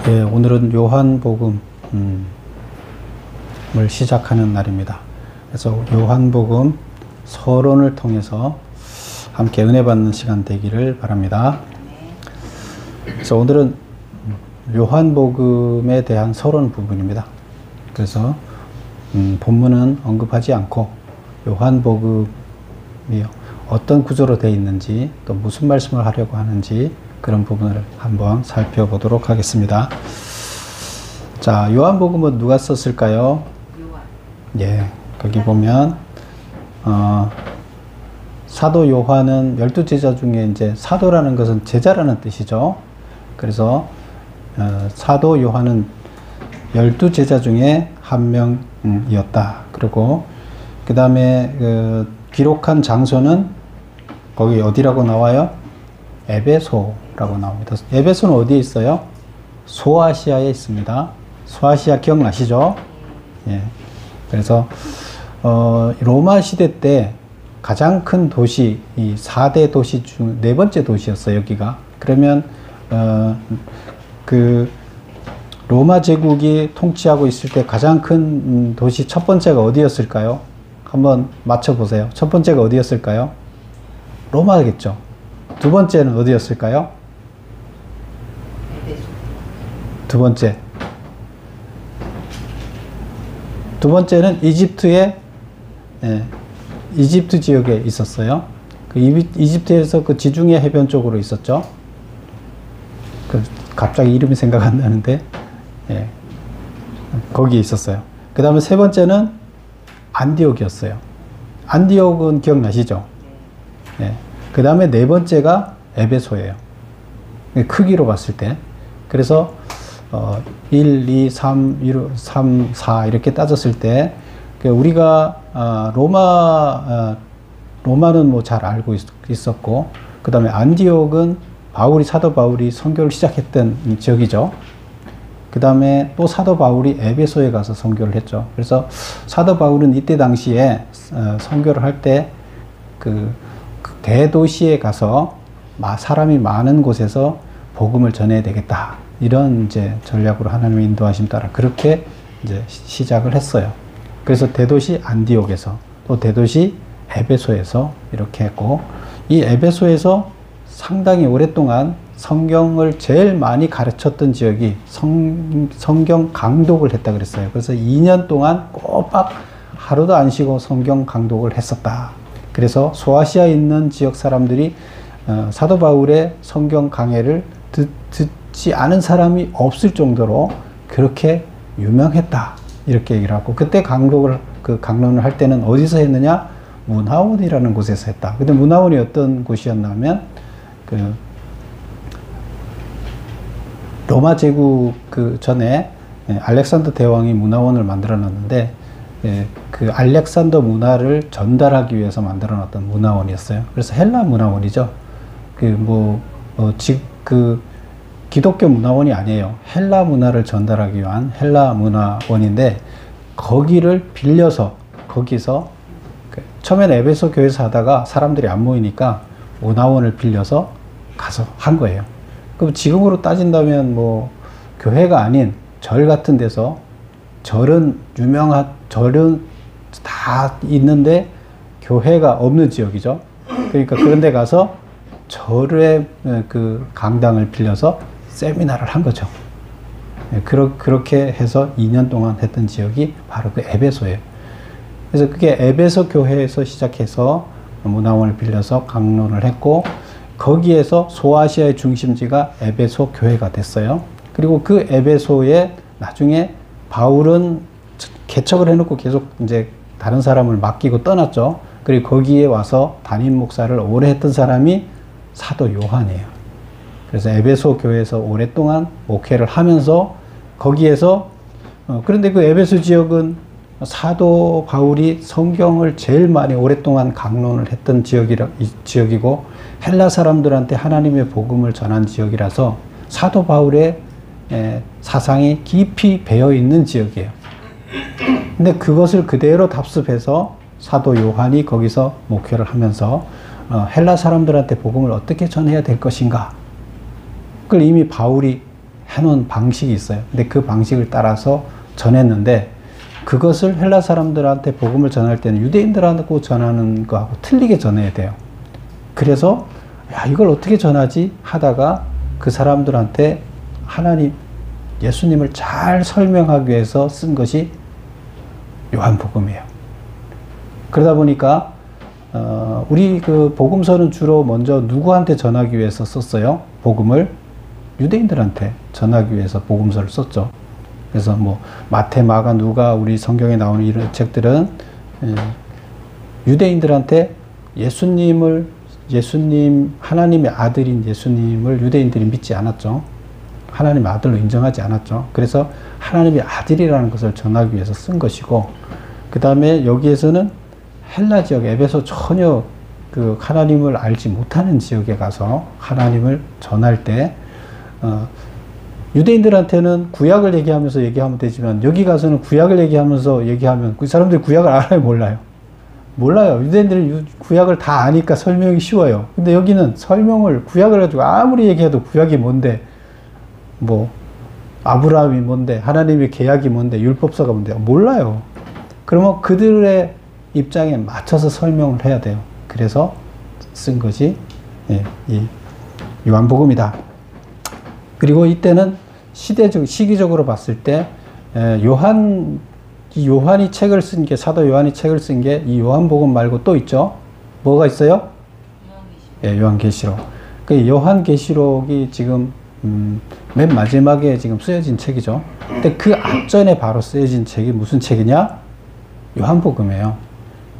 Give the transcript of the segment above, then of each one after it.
예, 오늘은 요한복음을 시작하는 날입니다. 그래서 요한복음 서론을 통해서 함께 은혜 받는 시간 되기를 바랍니다. 그래서 오늘은 요한복음에 대한 서론 부분입니다. 그래서 본문은 언급하지 않고 요한복음이 어떤 구조로 되어 있는지 또 무슨 말씀을 하려고 하는지 그런 부분을 한번 살펴보도록 하겠습니다. 자, 요한복음은 누가 썼을까요? 요한. 예, 거기 보면 사도 요한은 12제자 중에 이제 사도라는 것은 제자라는 뜻이죠. 그래서 사도 요한은 12제자 중에 한 명이었다. 그리고 그 다음에 기록한 장소는 거기 어디라고 나와요? 에베소라고 나옵니다. 에베소는 어디에 있어요? 소아시아에 있습니다. 소아시아 기억나시죠? 예. 그래서 로마 시대 때 가장 큰 도시, 이 4대 도시 중 4번째 도시였어요, 여기가. 그러면 그 로마 제국이 통치하고 있을 때 가장 큰 도시 첫 번째가 어디였을까요? 한번 맞춰보세요. 첫 번째가 어디였을까요? 로마겠죠. 두 번째는 어디였을까요? 두 번째는 이집트의 이집트 지역에 있었어요. 그 이집트에서 그 지중해 해변 쪽으로 있었죠. 갑자기 이름이 생각 안 나는데, 예, 거기에 있었어요. 그 다음에 세 번째는 안디옥이었어요. 안디옥은 기억나시죠? 예. 그 다음에 네 번째가 에베소예요. 크기로 봤을 때. 그래서 1, 2, 3, 4 이렇게 따졌을 때 우리가 로마는 뭐 잘 알고 있었고, 그 다음에 안디옥은 사도 바울이 선교를 시작했던 지역이죠. 그 다음에 또 사도 바울이 에베소에 가서 선교를 했죠. 그래서 사도 바울은 이때 당시에 선교를 할 때 그 대도시에 가서 사람이 많은 곳에서 복음을 전해야 되겠다. 이런 이제 전략으로 하나님의 인도하심 따라 그렇게 이제 시작을 했어요. 그래서 대도시 안디옥에서 또 대도시 에베소에서 이렇게 했고, 이 에베소에서 상당히 오랫동안 성경을 제일 많이 가르쳤던 지역이 성경 강독을 했다 그랬어요. 그래서 2년 동안 꼬박 하루도 안 쉬고 성경 강독을 했었다. 그래서 소아시아에 있는 지역 사람들이 사도 바울의 성경 강해를 듣지 않은 사람이 없을 정도로 그렇게 유명했다. 이렇게 얘기를 하고, 그때 강론을 할 때는 어디서 했느냐? 문하온이라는 곳에서 했다. 근데 문하온이 어떤 곳이었냐면, 로마 제국 전에 알렉산더 대왕이 문화원을 만들어 놨는데, 그 알렉산더 문화를 전달하기 위해서 만들어 놨던 문화원이었어요. 그래서 헬라 문화원이죠. 기독교 문화원이 아니에요. 헬라 문화를 전달하기 위한 헬라 문화원인데, 거기를 빌려서 거기서 처음에는 에베소 교회에서 하다가 사람들이 안 모이니까 문화원을 빌려서 가서 한 거예요. 그럼 지금으로 따진다면 뭐 교회가 아닌 절 같은 데서, 절은 다 있는데 교회가 없는 지역이죠. 그러니까 그런 데 가서 절의 강당을 빌려서 세미나를 한 거죠. 그렇게 해서 2년 동안 했던 지역이 바로 그 에베소예요. 그래서 그게 에베소 교회에서 시작해서 문화원을 빌려서 강론을 했고, 거기에서 소아시아의 중심지가 에베소 교회가 됐어요. 그리고 그 에베소에 나중에 바울은 개척을 해놓고 계속 이제 다른 사람을 맡기고 떠났죠. 그리고 거기에 와서 담임 목사를 오래 했던 사람이 사도 요한이에요. 그래서 에베소 교회에서 오랫동안 목회를 하면서 거기에서 그런데 그 에베소 지역은 사도 바울이 성경을 제일 많이 오랫동안 강론을 했던 지역이고, 헬라 사람들한테 하나님의 복음을 전한 지역이라서 사도 바울의 사상이 깊이 배어 있는 지역이에요. 근데 그것을 그대로 답습해서 사도 요한이 거기서 목회를 하면서 헬라 사람들한테 복음을 어떻게 전해야 될 것인가, 그걸 이미 바울이 해놓은 방식이 있어요. 근데 그 방식을 따라서 전했는데 그것을 헬라 사람들한테 복음을 전할 때는 유대인들하고 전하는 거하고 틀리게 전해야 돼요. 그래서 야, 이걸 어떻게 전하지 하다가 그 사람들한테 하나님, 예수님을 잘 설명하기 위해서 쓴 것이 요한복음이에요. 그러다 보니까 우리 그 복음서는 주로 먼저 누구한테 전하기 위해서 썼어요? 복음을 유대인들한테 전하기 위해서 복음서를 썼죠. 그래서 뭐 마태, 마가, 누가 우리 성경에 나오는 이런 책들은 유대인들한테 예수님, 하나님의 아들인 예수님을 유대인들이 믿지 않았죠. 하나님의 아들로 인정하지 않았죠. 그래서 하나님의 아들이라는 것을 전하기 위해서 쓴 것이고, 그 다음에 여기에서는 헬라 지역, 에베소 전혀 그 하나님을 알지 못하는 지역에 가서 하나님을 전할 때, 유대인들한테는 구약을 얘기하면서 얘기하면 되지만, 여기 가서는 구약을 얘기하면서 얘기하면 그 사람들이 구약을 알아요, 몰라요? 몰라요. 유대인들은 구약을 다 아니까 설명이 쉬워요. 근데 여기는 설명을, 구약을 가지고 아무리 얘기해도 구약이 뭔데, 뭐 아브라함이 뭔데, 하나님의 계약이 뭔데, 율법서가 뭔데 몰라요. 그러면 그들의 입장에 맞춰서 설명을 해야 돼요. 그래서 쓴 것이 이 요한복음이다. 그리고 이때는 시기적으로 봤을 때 요한이 책을 쓴 게, 사도 요한이 책을 쓴 게 이 요한복음 말고 또 있죠. 뭐가 있어요? 요한계시록. 그 요한계시록이 지금 맨 마지막에 지금 쓰여진 책이죠. 근데 그 앞전에 바로 쓰여진 책이 무슨 책이냐? 요한복음이에요.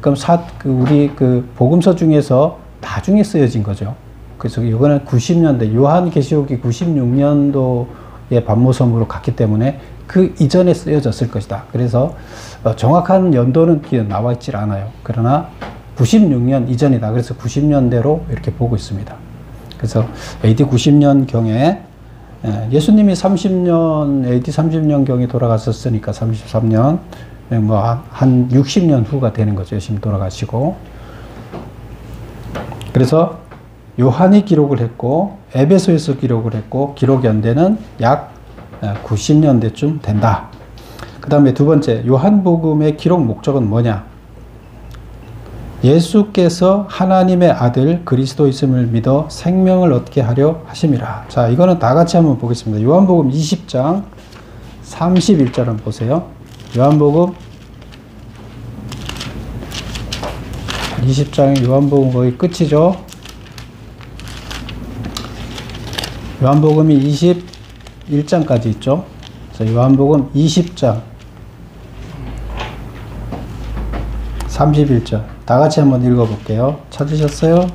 그럼 우리 그 복음서 중에서 나중에 쓰여진 거죠. 그래서 이거는 90년대, 요한계시록이 96년도에 반모섬으로 갔기 때문에 그 이전에 쓰여졌을 것이다. 그래서 정확한 연도는 나와 있질 않아요. 그러나 96년 이전이다. 그래서 90년대로 이렇게 보고 있습니다. 그래서 AD 90년경에 예수님이 AD 30년경에 돌아가셨으니까 33년, 뭐 한 60년 후가 되는 거죠. 예수님 돌아가시고. 그래서 요한이 기록을 했고, 에베소에서 기록을 했고, 기록 연대는 약 90년대쯤 된다. 그 다음에 두 번째, 요한복음의 기록 목적은 뭐냐? 예수께서 하나님의 아들 그리스도이심을 믿어 생명을 얻게 하려 하심이라. 자, 이거는 다 같이 한번 보겠습니다. 요한복음 20장 31절 한번 보세요. 요한복음 20장의 요한복음 거의 끝이죠. 요한복음이 21장까지 있죠. 그래서 요한복음 20장 31절 다 같이 한번 읽어볼게요. 찾으셨어요?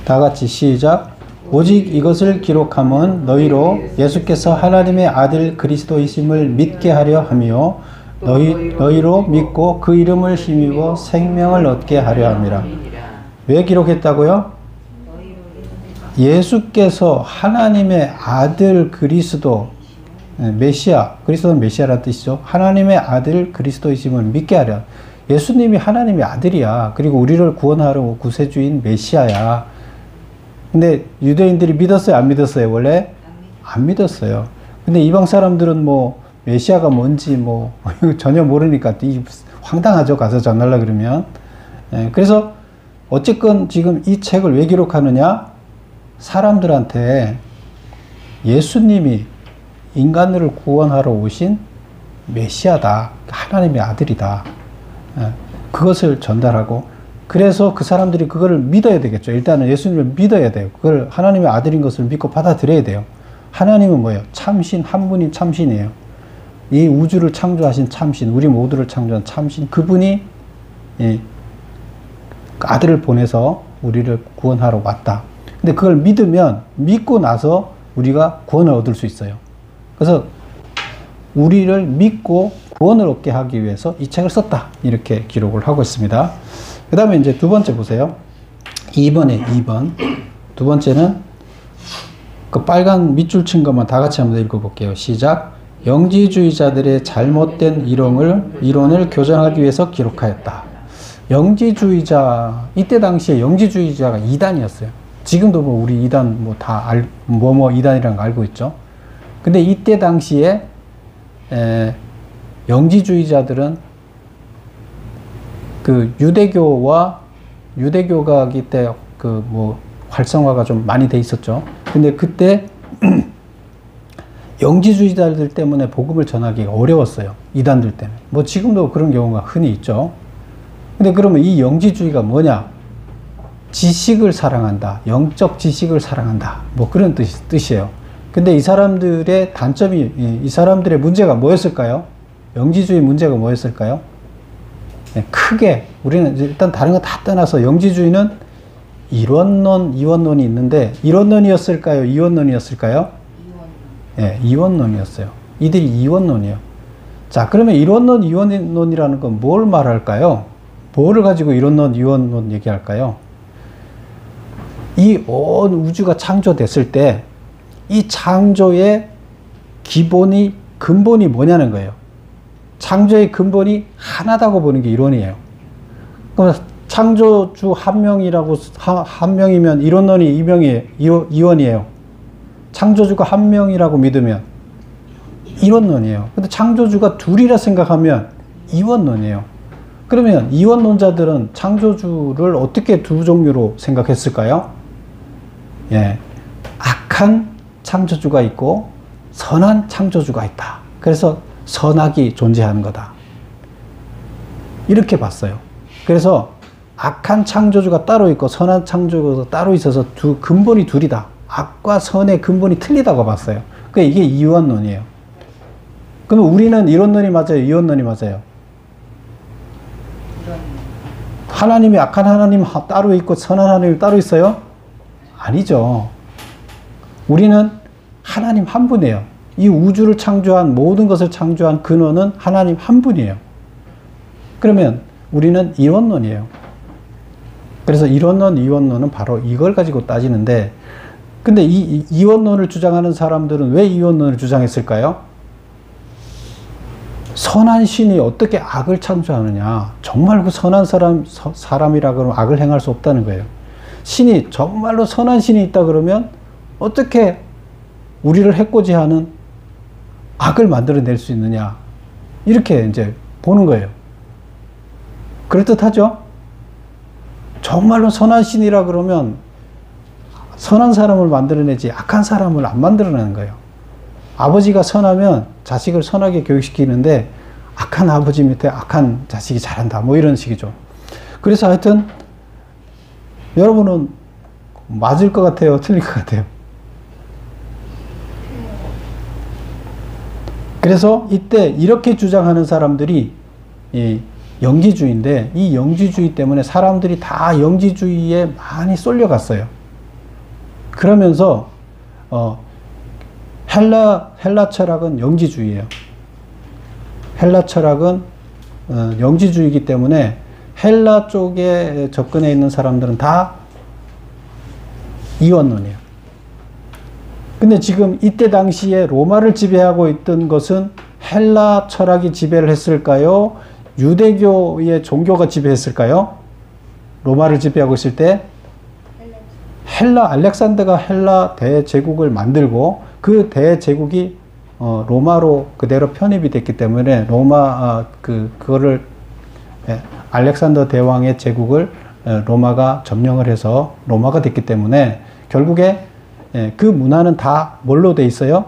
다 같이 시작. 오직 이것을 기록함은 너희로 예수께서 하나님의 아들 그리스도이심을 믿게 하려 하며 너희로 믿고 그 이름을 힘입어 생명을 얻게 하려 함이라. 왜 기록했다고요? 예수께서 하나님의 아들 그리스도, 메시아, 그리스도는 메시아라는 뜻이죠. 하나님의 아들 그리스도이심을 믿게 하려. 예수님이 하나님의 아들이야. 그리고 우리를 구원하러 구세주인 메시아야. 근데 유대인들이 믿었어요? 안 믿었어요? 원래? 안 믿었어요. 근데 이방 사람들은 뭐 메시아가 뭔지 뭐 전혀 모르니까 황당하죠. 가서 전하려 그러면. 그래서 어쨌건 지금 이 책을 왜 기록하느냐? 사람들한테 예수님이 인간을 구원하러 오신 메시아다. 하나님의 아들이다. 그것을 전달하고, 그래서 그 사람들이 그거를 믿어야 되겠죠. 일단은 예수님을 믿어야 돼요. 그걸 하나님의 아들인 것을 믿고 받아들여야 돼요. 하나님은 뭐예요? 참신, 한 분인 참신이에요. 이 우주를 창조하신 참신, 우리 모두를 창조한 참신, 그분이 아들을 보내서 우리를 구원하러 왔다. 근데 그걸 믿고 나서 우리가 구원을 얻을 수 있어요. 그래서 우리를 믿고 구원을 얻게 하기 위해서 이 책을 썼다. 이렇게 기록을 하고 있습니다. 그 다음에 이제 두 번째 보세요. 2번. 두 번째는 그 빨간 밑줄 친 것만 다 같이 한번 읽어볼게요. 시작. 영지주의자들의 잘못된 이론을 교정하기 위해서 기록하였다. 영지주의자, 이때 당시에 영지주의자가 이단이었어요. 지금도 뭐 우리 이단 뭐 다 뭐뭐 이단이라는 거 알고 있죠. 근데 이때 당시에 영지주의자들은 그 유대교가 이때 그 뭐 활성화가 좀 많이 돼 있었죠. 근데 그때 영지주의자들 때문에 복음을 전하기가 어려웠어요. 이단들 때문에. 뭐 지금도 그런 경우가 흔히 있죠. 근데 그러면 이 영지주의가 뭐냐? 지식을 사랑한다. 영적 지식을 사랑한다. 뭐 그런 뜻이에요. 근데 이 사람들의 단점이, 이 사람들의 문제가 뭐였을까요? 영지주의 문제가 뭐였을까요? 네, 크게 우리는 일단 다른 거 다 떠나서 영지주의는 일원론, 이원론이 있는데 일원론이었을까요? 이원론이었을까요? 예, 이원론이었어요. 이들이 이원론이에요. 자, 그러면 일원론, 이원론이라는 건 뭘 말할까요? 뭐를 가지고 일원론, 이원론 얘기할까요? 이 온 우주가 창조됐을 때 이 창조의 근본이 뭐냐는 거예요. 창조의 근본이 하나다고 보는 게 이론이에요. 그럼 창조주 한 명이면 일원론이 이원이에요. 창조주가 한 명이라고 믿으면 이원론이에요. 근데 창조주가 둘이라 생각하면 이원론이에요. 그러면 이원론자들은 창조주를 어떻게 두 종류로 생각했을까요? 예, 악한 창조주가 있고 선한 창조주가 있다. 그래서 선악이 존재하는 거다. 이렇게 봤어요. 그래서 악한 창조주가 따로 있고 선한 창조주가 따로 있어서 근본이 둘이다. 악과 선의 근본이 틀리다고 봤어요. 그러니까 이게 이원론이에요. 그러면 우리는 이원론이 맞아요? 이원론이 맞아요? 하나님이 악한 하나님 따로 있고 선한 하나님 따로 있어요? 아니죠. 우리는 하나님 한 분이에요. 이 우주를 창조한 모든 것을 창조한 근원은 하나님 한 분이에요. 그러면 우리는 이원론이에요. 그래서 이원론, 이원론은 바로 이걸 가지고 따지는데, 근데 이 이원론을 주장하는 사람들은 왜 이원론을 주장했을까요? 선한 신이 어떻게 악을 창조하느냐. 정말 그 선한 사람이라 그러면 악을 행할 수 없다는 거예요. 신이 정말로 선한 신이 있다 그러면 어떻게 우리를 해코지하는 악을 만들어낼 수 있느냐. 이렇게 이제 보는 거예요. 그럴듯하죠? 정말로 선한 신이라 그러면 선한 사람을 만들어내지 악한 사람을 안 만들어내는 거예요. 아버지가 선하면 자식을 선하게 교육시키는데 악한 아버지 밑에 악한 자식이 자란다. 뭐 이런 식이죠. 그래서 하여튼 여러분은 맞을 것 같아요? 틀릴 것 같아요? 그래서 이때 이렇게 주장하는 사람들이 이 영지주의인데, 이 영지주의 때문에 사람들이 다 영지주의에 많이 쏠려갔어요. 그러면서 헬라 철학은 영지주의예요. 헬라 철학은 영지주의이기 때문에 헬라 쪽에 접근해 있는 사람들은 다 이원론이에요. 근데 지금 이때 당시에 로마를 지배하고 있던 것은 헬라 철학이 지배를 했을까요? 유대교의 종교가 지배했을까요? 로마를 지배하고 있을 때 알렉산더가 헬라 대제국을 만들고 그 대제국이 로마로 그대로 편입이 됐기 때문에 그거를 알렉산더 대왕의 제국을 로마가 점령을 해서 로마가 됐기 때문에 결국에 그 문화는 다 뭘로 돼 있어요?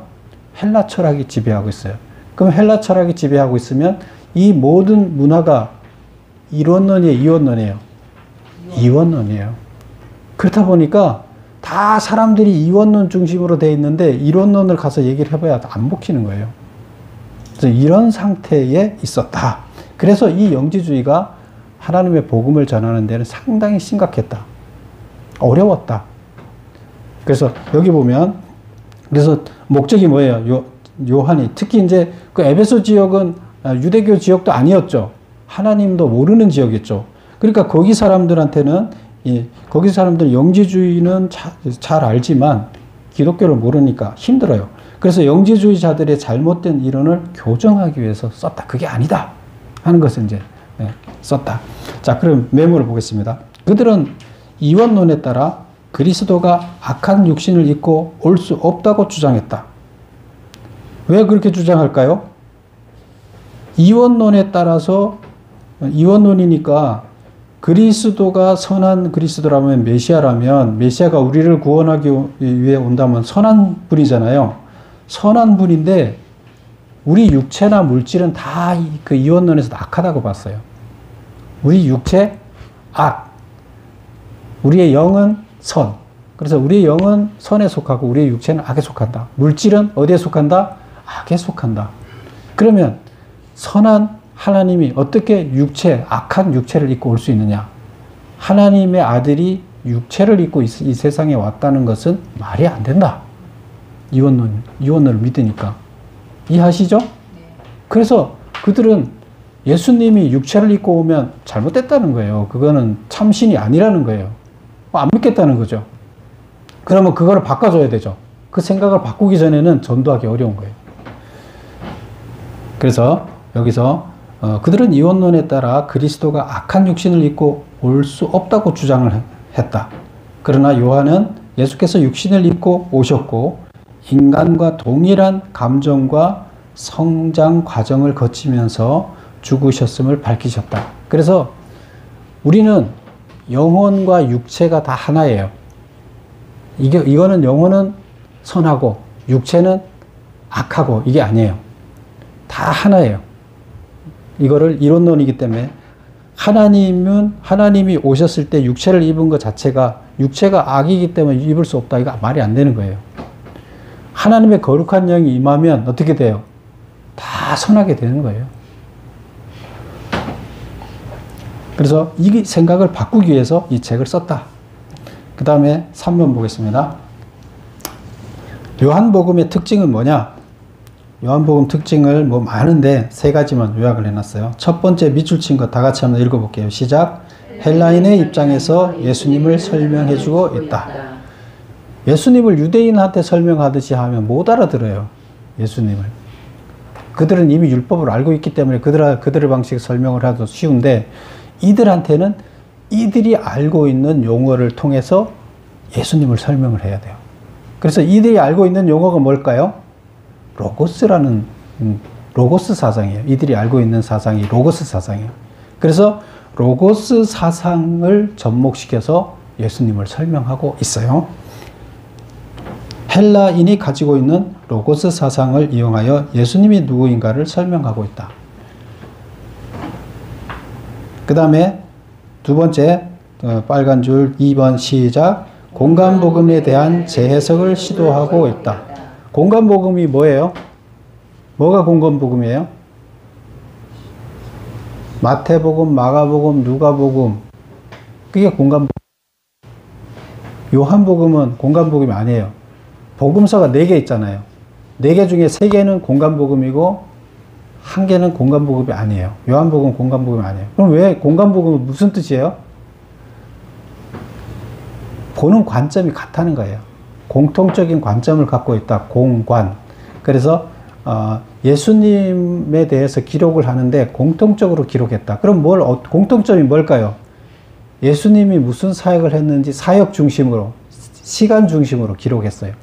헬라 철학이 지배하고 있어요. 그럼 헬라 철학이 지배하고 있으면 이 모든 문화가 이원론이에요, 이원론이에요? 이원론이에요. 그렇다 보니까 다 사람들이 이원론 중심으로 돼 있는데 이론론을 가서 얘기를 해봐야 안 먹히는 거예요. 그래서 이런 상태에 있었다. 그래서 이 영지주의가 하나님의 복음을 전하는 데는 상당히 심각했다. 어려웠다. 그래서 여기 보면, 그래서 목적이 뭐예요? 요한이 특히 이제 그 에베소 지역은 유대교 지역도 아니었죠. 하나님도 모르는 지역이었죠. 그러니까 거기 사람들한테는 거기 사람들 영지주의는 잘 알지만 기독교를 모르니까 힘들어요. 그래서 영지주의자들의 잘못된 이론을 교정하기 위해서 썼다. 그게 아니다 하는 것을 이제 썼다. 자, 그럼 메모를 보겠습니다. 그들은 이원론에 따라 그리스도가 악한 육신을 입고 올 수 없다고 주장했다. 왜 그렇게 주장할까요? 이원론에 따라서, 이원론이니까 그리스도가 선한 그리스도라면, 메시아라면, 메시아가 우리를 구원하기 위해 온다면 선한 분이잖아요. 선한 분인데 우리 육체나 물질은 다 그 이원론에서 악하다고 봤어요. 우리 육체 악, 우리의 영은 선. 그래서 우리의 영은 선에 속하고 우리의 육체는 악에 속한다. 물질은 어디에 속한다? 악에 속한다. 그러면 선한 하나님이 어떻게 악한 육체를 입고 올 수 있느냐? 하나님의 아들이 육체를 입고 이 세상에 왔다는 것은 말이 안 된다. 이원론을 믿으니까. 이해하시죠? 네. 그래서 그들은 예수님이 육체를 입고 오면 잘못됐다는 거예요. 그거는 참신이 아니라는 거예요. 안 믿겠다는 거죠. 그러면 그거를 바꿔줘야 되죠. 그 생각을 바꾸기 전에는 전도하기 어려운 거예요. 그래서 여기서 그들은 이원론에 따라 그리스도가 악한 육신을 입고 올 수 없다고 주장을 했다. 그러나 요한은 예수께서 육신을 입고 오셨고 인간과 동일한 감정과 성장 과정을 거치면서 죽으셨음을 밝히셨다. 그래서 우리는 영혼과 육체가 다 하나예요. 이거는 영혼은 선하고 육체는 악하고 이게 아니에요. 다 하나예요. 이거를 이론론이기 때문에 하나님이 오셨을 때 육체를 입은 것 자체가 육체가 악이기 때문에 입을 수 없다. 이거 말이 안 되는 거예요. 하나님의 거룩한 영이 임하면 어떻게 돼요? 다 선하게 되는 거예요. 그래서 이 생각을 바꾸기 위해서 이 책을 썼다. 그 다음에 3번 보겠습니다. 요한복음의 특징은 뭐냐? 요한복음 특징을 뭐 많은데 세 가지만 요약을 해놨어요. 첫 번째 밑줄 친 거 다 같이 한번 읽어볼게요. 시작. 헬라인의 입장에서 예수님을 설명해주고 있다. 예수님을 유대인한테 설명하듯이 하면 못 알아들어요. 예수님을. 그들은 이미 율법을 알고 있기 때문에 그들의 방식의 설명을 하도 쉬운데 이들한테는 이들이 알고 있는 용어를 통해서 예수님을 설명을 해야 돼요. 그래서 이들이 알고 있는 용어가 뭘까요? 로고스라는 로고스 사상이에요. 이들이 알고 있는 사상이 로고스 사상이에요. 그래서 로고스 사상을 접목시켜서 예수님을 설명하고 있어요. 헬라인이 가지고 있는 로고스 사상을 이용하여 예수님이 누구인가를 설명하고 있다. 그 다음에 두 번째 빨간 줄 2번 시작. 공간복음에 대한 재해석을 시도하고 있다. 공간복음이 뭐예요? 뭐가 공간복음이에요? 마태복음, 마가복음, 누가복음. 그게 공간복음. 요한복음은 공간복음이 아니에요. 복음서가 4개 있잖아요. 4개 중에 3개는 공간복음이고 1개는 공간복음이 아니에요. 요한복음은 공간복음이 아니에요. 그럼 왜 공간복음은 무슨 뜻이에요? 보는 관점이 같다는 거예요. 공통적인 관점을 갖고 있다. 공관. 그래서 예수님에 대해서 기록을 하는데 공통적으로 기록했다. 그럼 공통점이 뭘까요? 예수님이 무슨 사역을 했는지 사역 중심으로, 시간 중심으로 기록했어요.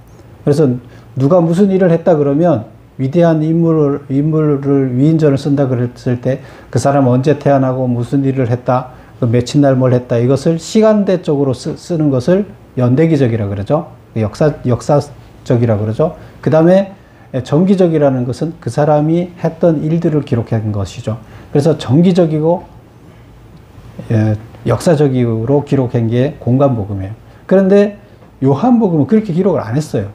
그래서 누가 무슨 일을 했다 그러면 위대한 인물을 위인전을 쓴다 그랬을 때 그 사람 언제 태어나고 무슨 일을 했다, 그 며칠 날 뭘 했다, 이것을 시간대적으로 쓰는 것을 연대기적이라 그러죠. 역사적이라 그러죠. 그 다음에 정기적이라는 것은 그 사람이 했던 일들을 기록한 것이죠. 그래서 정기적이고 역사적으로 기록한 게 공간복음이에요. 그런데 요한복음은 그렇게 기록을 안 했어요.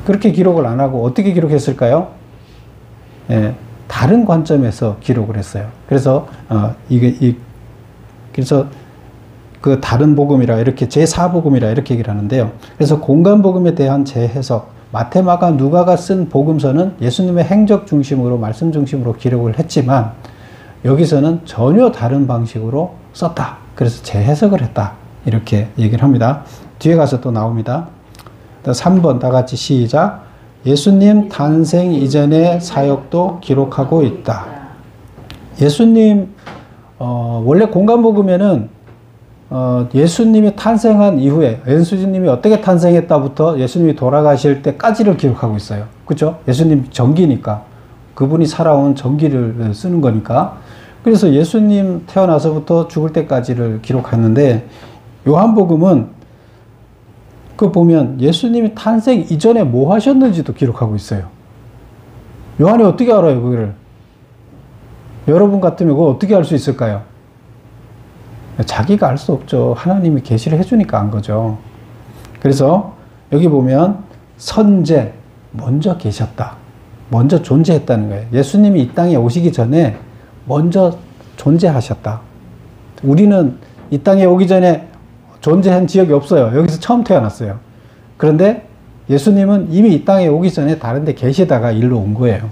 그렇게 기록을 안 하고 어떻게 기록했을까요? 다른 관점에서 기록을 했어요. 그래서 그래서 그 다른 복음이라 이렇게 제4복음이라 이렇게 얘기를 하는데요. 그래서 공간복음에 대한 재해석, 마태, 마가, 누가가 쓴 복음서는 예수님의 행적 중심으로, 말씀 중심으로 기록을 했지만 여기서는 전혀 다른 방식으로 썼다. 그래서 재해석을 했다. 이렇게 얘기를 합니다. 뒤에 가서 또 나옵니다. 3번 다 같이 시작. 예수님 탄생 이전의 사역도 기록하고 있다. 예수님 원래 공간복음에는 예수님이 탄생한 이후에 예수님이 어떻게 탄생했다부터 예수님이 돌아가실 때까지를 기록하고 있어요. 그렇죠? 예수님 전기니까. 그분이 살아온 전기를 쓰는 거니까. 그래서 예수님 태어나서부터 죽을 때까지를 기록했는데 요한복음은 그 보면 예수님이 탄생 이전에 뭐 하셨는지도 기록하고 있어요. 요한이 어떻게 알아요, 그거를? 여러분 같으면 그거 어떻게 알 수 있을까요? 자기가 알 수 없죠. 하나님이 계시를 해주니까 안 거죠. 그래서 여기 보면 선제, 먼저 계셨다. 먼저 존재했다는 거예요. 예수님이 이 땅에 오시기 전에 먼저 존재하셨다. 우리는 이 땅에 오기 전에 존재한 지역이 없어요. 여기서 처음 태어났어요. 그런데 예수님은 이미 이 땅에 오기 전에 다른 데 계시다가 일로 온 거예요.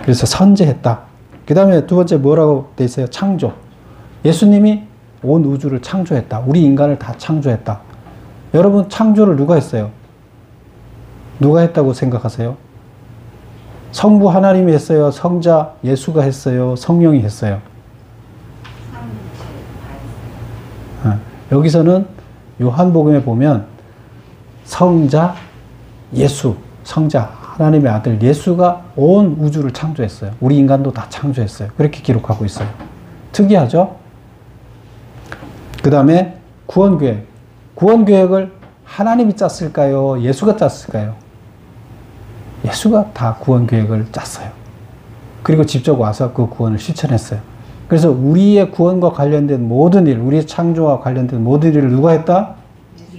그래서 선제했다. 그 다음에 두 번째 뭐라고 돼 있어요? 창조. 예수님이 온 우주를 창조했다. 우리 인간을 다 창조했다. 여러분, 창조를 누가 했어요? 누가 했다고 생각하세요? 성부 하나님이 했어요? 성자 예수가 했어요? 성령이 했어요? 여기서는 요한복음에 보면 성자 예수, 성자 하나님의 아들 예수가 온 우주를 창조했어요. 우리 인간도 다 창조했어요. 그렇게 기록하고 있어요. 특이하죠? 그 다음에 구원계획. 구원계획을 하나님이 짰을까요? 예수가 짰을까요? 예수가 다 구원계획을 짰어요. 그리고 직접 와서 그 구원을 실천했어요. 그래서 우리의 구원과 관련된 모든 일, 우리의 창조와 관련된 모든 일을 누가 했다?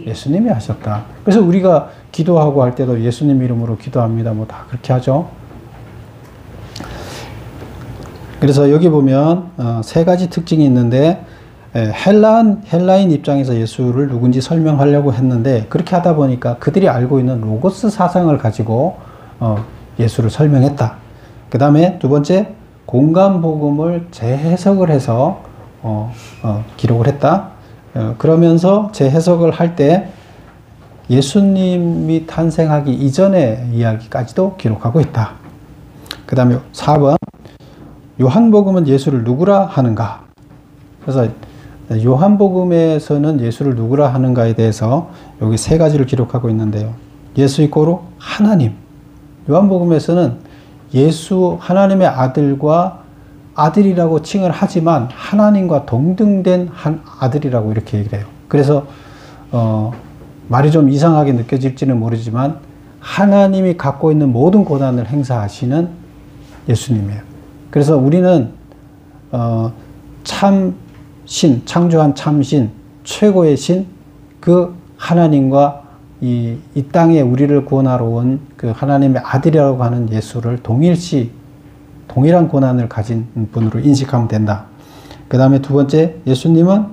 예수님이 하셨다. 그래서 우리가 기도하고 할 때도 예수님 이름으로 기도합니다. 뭐 다 그렇게 하죠. 그래서 여기 보면 세 가지 특징이 있는데 헬라인 입장에서 예수를 누군지 설명하려고 했는데 그렇게 하다 보니까 그들이 알고 있는 로고스 사상을 가지고 예수를 설명했다. 그 다음에 두 번째 공간복음을 재해석을 해서 기록을 했다. 그러면서 재해석을 할 때 예수님이 탄생하기 이전의 이야기까지도 기록하고 있다. 그 다음에 4번 요한복음은 예수를 누구라 하는가? 그래서 요한복음에서는 예수를 누구라 하는가에 대해서 여기 세 가지를 기록하고 있는데요. 예수 이꼬로 하나님. 요한복음에서는 예수 하나님의 아들과 아들이라고 칭을 하지만 하나님과 동등된 한 아들이라고 이렇게 얘기를 해요. 그래서 말이 좀 이상하게 느껴질지는 모르지만 하나님이 갖고 있는 모든 고난을 행사하시는 예수님이에요. 그래서 우리는 참신, 창조한 참신, 최고의 신, 그 하나님과 이 땅에 우리를 구원하러 온 그 하나님의 아들이라고 하는 예수를 동일한 고난을 가진 분으로 인식하면 된다. 그 다음에 두 번째, 예수님은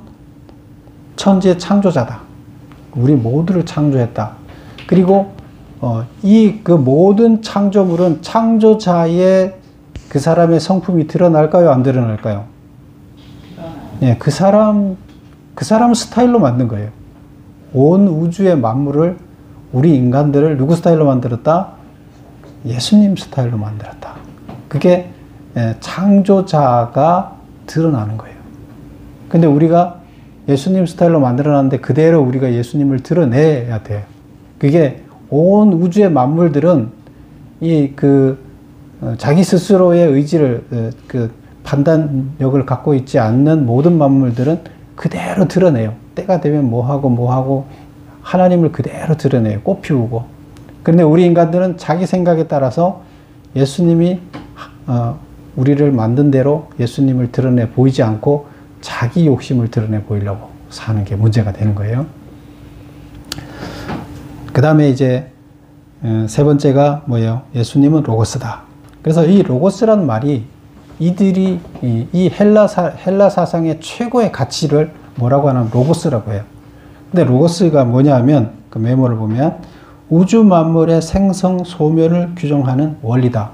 천지의 창조자다. 우리 모두를 창조했다. 그리고 그 모든 창조물은 창조자의 그 사람의 성품이 드러날까요? 안 드러날까요? 예, 그 사람 스타일로 만든 거예요. 온 우주의 만물을 우리 인간들을 누구 스타일로 만들었다? 예수님 스타일로 만들었다. 그게 창조자가 드러나는 거예요. 근데 우리가 예수님 스타일로 만들어놨는데 그대로 우리가 예수님을 드러내야 돼요. 그게 온 우주의 만물들은 자기 스스로의 의지를 판단력을 갖고 있지 않는 모든 만물들은 그대로 드러내요. 때가 되면 뭐하고 하나님을 그대로 드러내요. 꽃피우고. 그런데 우리 인간들은 자기 생각에 따라서 예수님이 우리를 만든 대로 예수님을 드러내 보이지 않고 자기 욕심을 드러내 보이려고 사는 게 문제가 되는 거예요. 그 다음에 이제 세 번째가 뭐예요? 예수님은 로고스다. 그래서 이 로고스라는 말이 이들이 이 헬라 사상의 최고의 가치를 뭐라고 하냐면 로고스라고 해요. 근데 로고스가 뭐냐 하면 그 메모를 보면 우주 만물의 생성 소멸을 규정하는 원리다.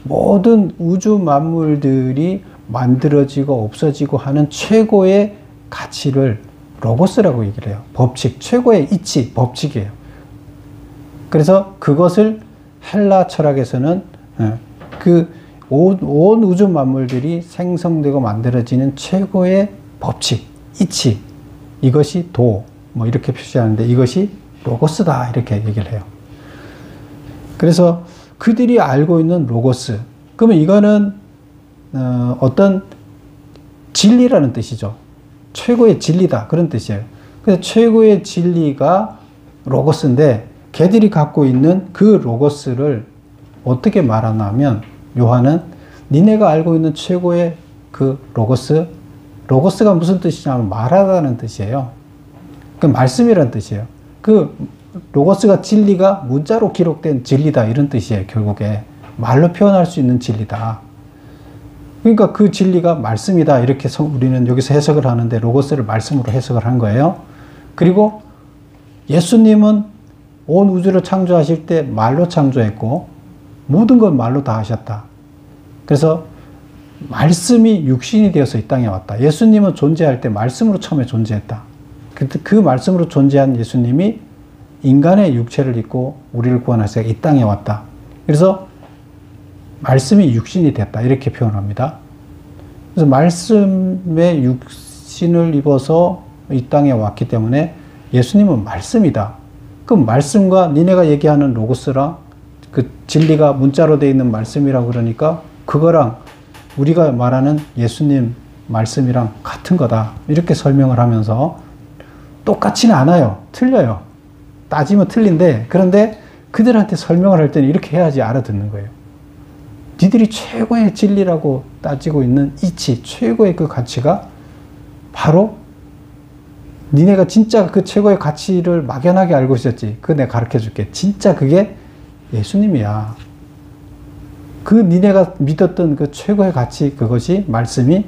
모든 우주 만물들이 만들어지고 없어지고 하는 최고의 가치를 로고스라고 얘기를 해요. 법칙, 최고의 이치, 법칙이에요. 그래서 그것을 헬라 철학에서는 온 우주 만물들이 생성되고 만들어지는 최고의 법칙, 이치, 이것이 도, 뭐 이렇게 표시하는데 이것이 로고스다 이렇게 얘기를 해요. 그래서 그들이 알고 있는 로고스, 그러면 이거는 어떤 진리라는 뜻이죠. 최고의 진리다 그런 뜻이에요. 그래서 최고의 진리가 로고스인데 걔들이 갖고 있는 그 로고스를 어떻게 말하냐면 요한은 니네가 알고 있는 최고의 그 로고스가 무슨 뜻이냐면 말하다는 뜻이에요. 그 말씀이라는 뜻이에요. 그 로고스가 진리가 문자로 기록된 진리다 이런 뜻이에요. 결국에 말로 표현할 수 있는 진리다. 그러니까 그 진리가 말씀이다 이렇게 우리는 여기서 해석을 하는데 로고스를 말씀으로 해석을 한 거예요. 그리고 예수님은 온 우주를 창조하실 때 말로 창조했고 모든 걸 말로 다 하셨다. 그래서 말씀이 육신이 되어서 이 땅에 왔다. 예수님은 존재할 때 말씀으로 처음에 존재했다. 그 말씀으로 존재한 예수님이 인간의 육체를 입고 우리를 구원하셔서 이 땅에 왔다. 그래서 말씀이 육신이 됐다. 이렇게 표현합니다. 그래서 말씀의 육신을 입어서 이 땅에 왔기 때문에 예수님은 말씀이다. 그럼 말씀과 니네가 얘기하는 로고스랑 그 진리가 문자로 되어 있는 말씀이라고 그러니까 그거랑 우리가 말하는 예수님 말씀이랑 같은 거다. 이렇게 설명을 하면서 똑같지는 않아요. 틀려요. 따지면 틀린데 그런데 그들한테 설명을 할 때는 이렇게 해야지 알아듣는 거예요. 니들이 최고의 진리라고 따지고 있는 이치, 최고의 그 가치가 바로 니네가 진짜 그 최고의 가치를 막연하게 알고 있었지. 그거 내가 가르쳐 줄게. 진짜 그게 예수님이야. 그 니네가 믿었던 그 최고의 가치 그것이 말씀이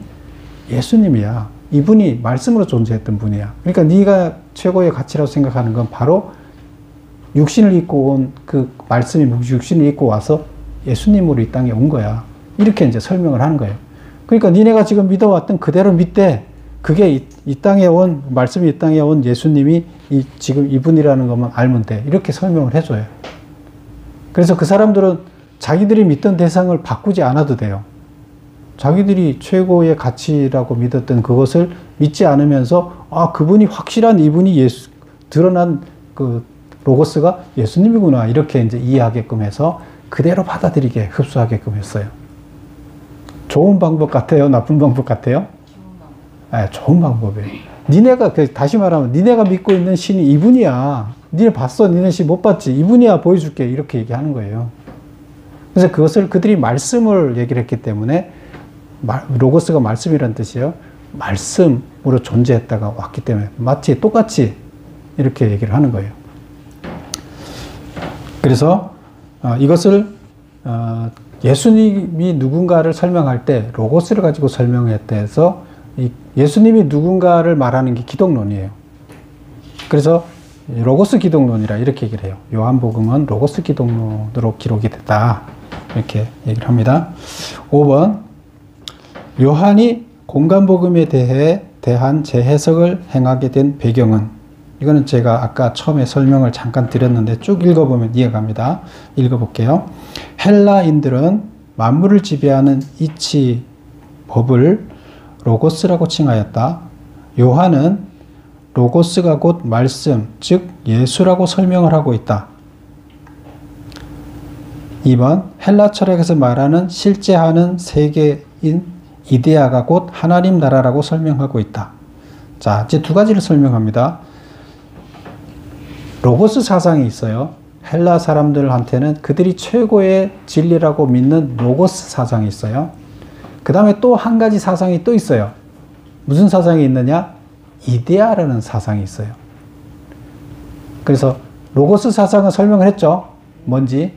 예수님이야. 이분이 말씀으로 존재했던 분이야. 그러니까 네가 최고의 가치라고 생각하는 건 바로 육신을 입고 온 그 말씀이 육신을 입고 와서 예수님으로 이 땅에 온 거야. 이렇게 이제 설명을 하는 거예요. 그러니까 니네가 지금 믿어왔던 그대로 믿되 그게 이 땅에 온 말씀이 이 땅에 온 예수님이 지금 이분이라는 것만 알면 돼. 이렇게 설명을 해줘요. 그래서 그 사람들은 자기들이 믿던 대상을 바꾸지 않아도 돼요. 자기들이 최고의 가치라고 믿었던 그것을 믿지 않으면서 그분이 확실한 이분이 드러난 그 로고스가 예수님이구나 이렇게 이제 이해하게끔 해서 그대로 받아들이게 흡수하게끔 했어요. 좋은 방법 같아요? 나쁜 방법 같아요? 좋은 방법이에요. 니네가 다시 말하면 니네가 믿고 있는 신이 이분이야. 니네 봤어? 니네 신 못 봤지? 이분이야 보여줄게 이렇게 얘기하는 거예요. 그래서 그것을 그들이 말씀을 얘기를 했기 때문에 로고스가 말씀이라는 뜻이에요. 말씀으로 존재했다가 왔기 때문에 마치 똑같이 이렇게 얘기를 하는 거예요. 그래서 이것을 예수님이 누군가를 설명할 때 로고스를 가지고 설명했다 해서 예수님이 누군가를 말하는 게 기독론이에요. 그래서 로고스 기독론이라 이렇게 얘기를 해요. 요한복음은 로고스 기독론으로 기록이 됐다. 이렇게 얘기를 합니다. 5번 요한이 공간복음에 대한 재해석을 행하게 된 배경은 이거는 제가 아까 처음에 설명을 잠깐 드렸는데 쭉 읽어보면 이해갑니다. 읽어볼게요. 헬라인들은 만물을 지배하는 이치 법을 로고스라고 칭하였다. 요한은 로고스가 곧 말씀, 즉 예수라고 설명을 하고 있다. 2번 헬라 철학에서 말하는 실제하는 세계인 이데아가 곧 하나님 나라라고 설명하고 있다. 자, 이제 두 가지를 설명합니다. 로고스 사상이 있어요. 헬라 사람들한테는 그들이 최고의 진리라고 믿는 로고스 사상이 있어요. 그 다음에 또 한 가지 사상이 또 있어요. 무슨 사상이 있느냐? 이데아라는 사상이 있어요. 그래서 로고스 사상은 설명을 했죠. 뭔지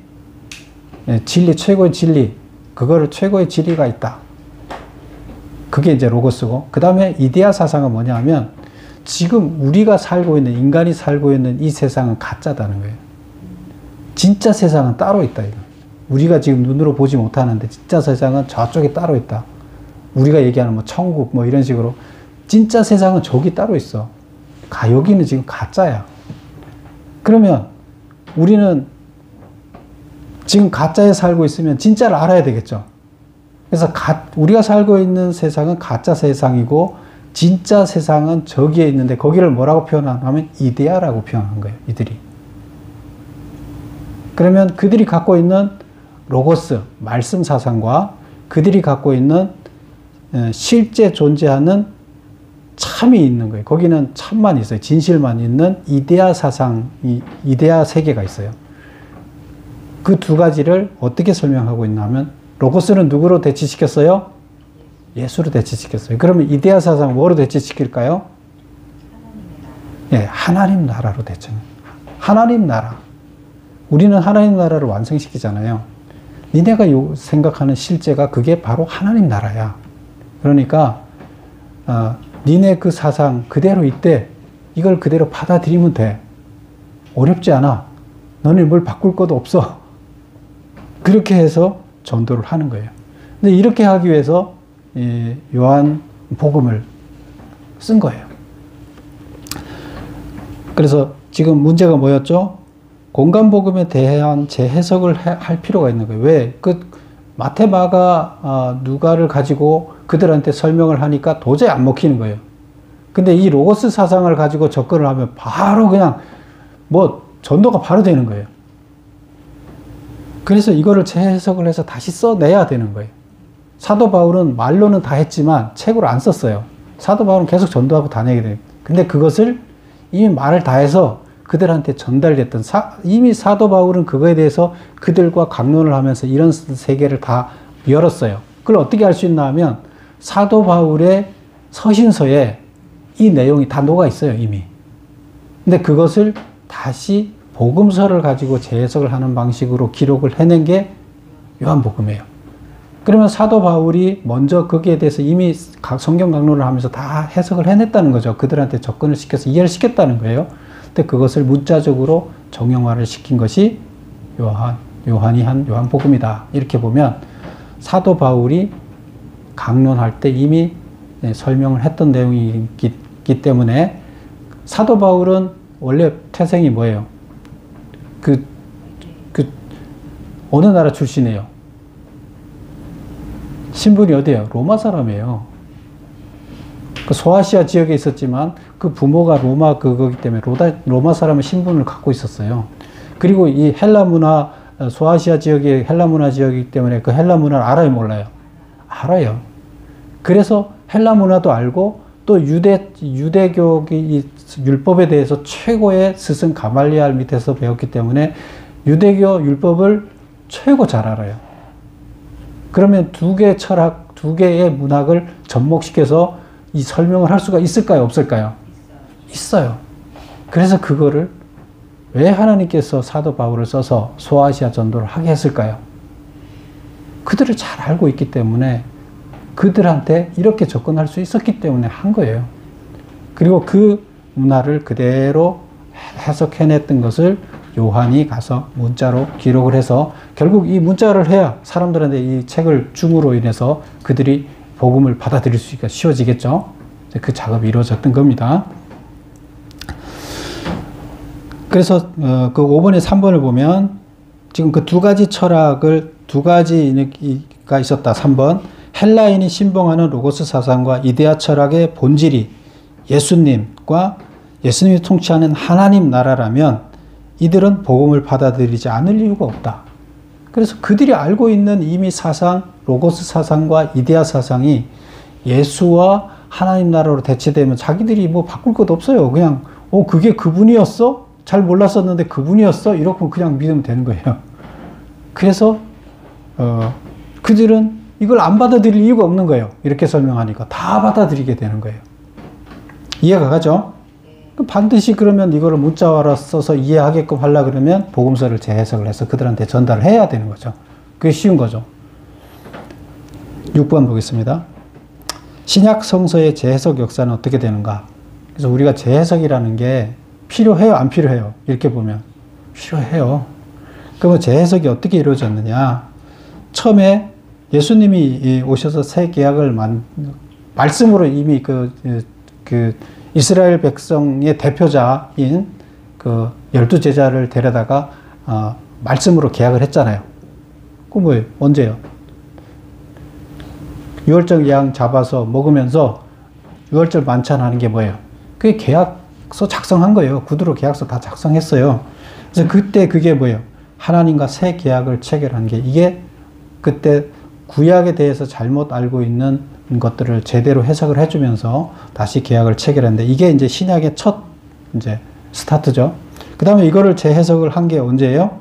진리, 최고의 진리, 그거를 최고의 진리가 있다. 그게 이제 로고스고, 그 다음에 이데아 사상은 뭐냐 하면 지금 우리가 살고 있는, 인간이 살고 있는 이 세상은 가짜다는 거예요. 진짜 세상은 따로 있다. 이거. 우리가 지금 눈으로 보지 못하는데 진짜 세상은 저쪽에 따로 있다. 우리가 얘기하는 뭐 천국 뭐 이런 식으로 진짜 세상은 저기 따로 있어. 여기는 지금 가짜야. 그러면 우리는 지금 가짜에 살고 있으면 진짜를 알아야 되겠죠. 그래서 우리가 살고 있는 세상은 가짜 세상이고 진짜 세상은 저기에 있는데 거기를 뭐라고 표현하냐면 이데아라고 표현한 거예요. 이들이. 그러면 그들이 갖고 있는 로고스, 말씀 사상과 그들이 갖고 있는 실제 존재하는 참이 있는 거예요. 거기는 참만 있어요. 진실만 있는 이데아 사상, 이데아 세계가 있어요. 그 두 가지를 어떻게 설명하고 있냐면 로고스는 누구로 대치시켰어요? 예수로 대치시켰어요. 그러면 이데아 사상 뭐로 대치시킬까요? 예, 하나님 나라로 대치. 하나님 나라. 우리는 하나님 나라를 완성시키잖아요. 니네가 생각하는 실제가 그게 바로 하나님 나라야. 그러니까 니네 그 사상 그대로 있대. 이걸 그대로 받아들이면 돼. 어렵지 않아. 너네 뭘 바꿀 것도 없어. 그렇게 해서 전도를 하는 거예요. 근데 이렇게 하기 위해서 요한 복음을 쓴 거예요. 그래서 지금 문제가 뭐였죠? 공간 복음에 대한 재해석을 할 필요가 있는 거예요. 왜? 마태, 마가, 누가를 가지고 그들한테 설명을 하니까 도저히 안 먹히는 거예요. 근데 이 로고스 사상을 가지고 접근을 하면 바로 그냥 전도가 바로 되는 거예요. 그래서 이거를 재해석을 해서 다시 써내야 되는 거예요. 사도 바울은 말로는 다 했지만 책으로 안 썼어요. 사도 바울은 계속 전도하고 다니게 돼요. 근데 그것을 이미 말을 다 해서 그들한테 전달됐던 이미 사도 바울은 그거에 대해서 그들과 강론을 하면서 이런 세계를 다 열었어요. 그걸 어떻게 알 수 있나 하면 사도 바울의 서신서에 이 내용이 다 녹아 있어요, 이미. 근데 그것을 다시 복음서를 가지고 재해석을 하는 방식으로 기록을 해낸 게 요한복음이에요. 그러면 사도 바울이 먼저 거기에 대해서 이미 성경 강론을 하면서 다 해석을 해냈다는 거죠. 그들한테 접근을 시켜서 이해를 시켰다는 거예요. 근데 그것을 문자적으로 정형화를 시킨 것이 요한이 한 요한복음이다. 이렇게 보면 사도 바울이 강론할 때 이미 설명을 했던 내용이기 때문에 사도 바울은 원래 태생이 뭐예요? 어느 나라 출신이에요? 신분이 어디예요? 로마 사람이에요. 소아시아 지역에 있었지만 그 부모가 로마 그거기 때문에 로마 사람의 신분을 갖고 있었어요. 그리고 이 헬라 문화, 소아시아 지역이 헬라 문화 지역이기 때문에 그 헬라 문화를 알아요, 몰라요? 알아요. 그래서 헬라 문화도 알고 또 유대교의 율법에 대해서 최고의 스승 가말리알 밑에서 배웠기 때문에 유대교 율법을 최고 잘 알아요. 그러면 두 개의 철학, 두 개의 문학을 접목시켜서 이 설명을 할 수가 있을까요? 없을까요? 있어요. 그래서 그거를 왜 하나님께서 사도 바울을 써서 소아시아 전도를 하게 했을까요? 그들을 잘 알고 있기 때문에 그들한테 이렇게 접근할 수 있었기 때문에 한 거예요. 그리고 그 문화를 그대로 해석해냈던 것을 요한이 가서 문자로 기록을 해서 결국 이 문자를 해야 사람들한테 이 책을 줌으로 인해서 그들이 복음을 받아들일 수 있기가 쉬워지겠죠. 그 작업이 이루어졌던 겁니다. 그래서 그 5번에 3번을 보면 지금 그 두 가지 철학을 두 가지가 있었다. 3번 헬라인이 신봉하는 로고스 사상과 이데아 철학의 본질이 예수님과 예수님이 통치하는 하나님 나라라면 이들은 복음을 받아들이지 않을 이유가 없다. 그래서 그들이 알고 있는 이미 사상, 로고스 사상과 이데아 사상이 예수와 하나님 나라로 대체되면 자기들이 뭐 바꿀 것도 없어요. 그냥 그게 그분이었어? 잘 몰랐었는데 그분이었어? 이렇게 그냥 믿으면 되는 거예요. 그래서 그들은 이걸 안 받아들일 이유가 없는 거예요. 이렇게 설명하니까 다 받아들이게 되는 거예요. 이해가 가죠? 반드시 그러면 이거를 문자화로 써서 이해하게끔 하려고 그러면 복음서를 재해석을 해서 그들한테 전달을 해야 되는 거죠. 그게 쉬운 거죠. 6번 보겠습니다. 신약 성서의 재해석 역사는 어떻게 되는가? 그래서 우리가 재해석이라는 게 필요해요? 안 필요해요? 이렇게 보면 필요해요. 그러면 재해석이 어떻게 이루어졌느냐? 처음에 예수님이 오셔서 새 계약을 말씀으로 이미 그 이스라엘 백성의 대표자인 그 12제자를 데려다가 말씀으로 계약을 했잖아요. 그 뭐예요? 언제요? 유월절 양 잡아서 먹으면서 유월절 만찬하는 게 뭐예요? 그게 계약서 작성한 거예요. 구두로 계약서 다 작성했어요. 그래서 그때 그게 뭐예요? 하나님과 새 계약을 체결한 게, 이게 그때 구약에 대해서 잘못 알고 있는 것들을 제대로 해석을 해주면서 다시 계약을 체결했는데, 이게 이제 신약의 첫 이제 스타트죠. 그 다음에 이거를 재해석을 한 게 언제예요?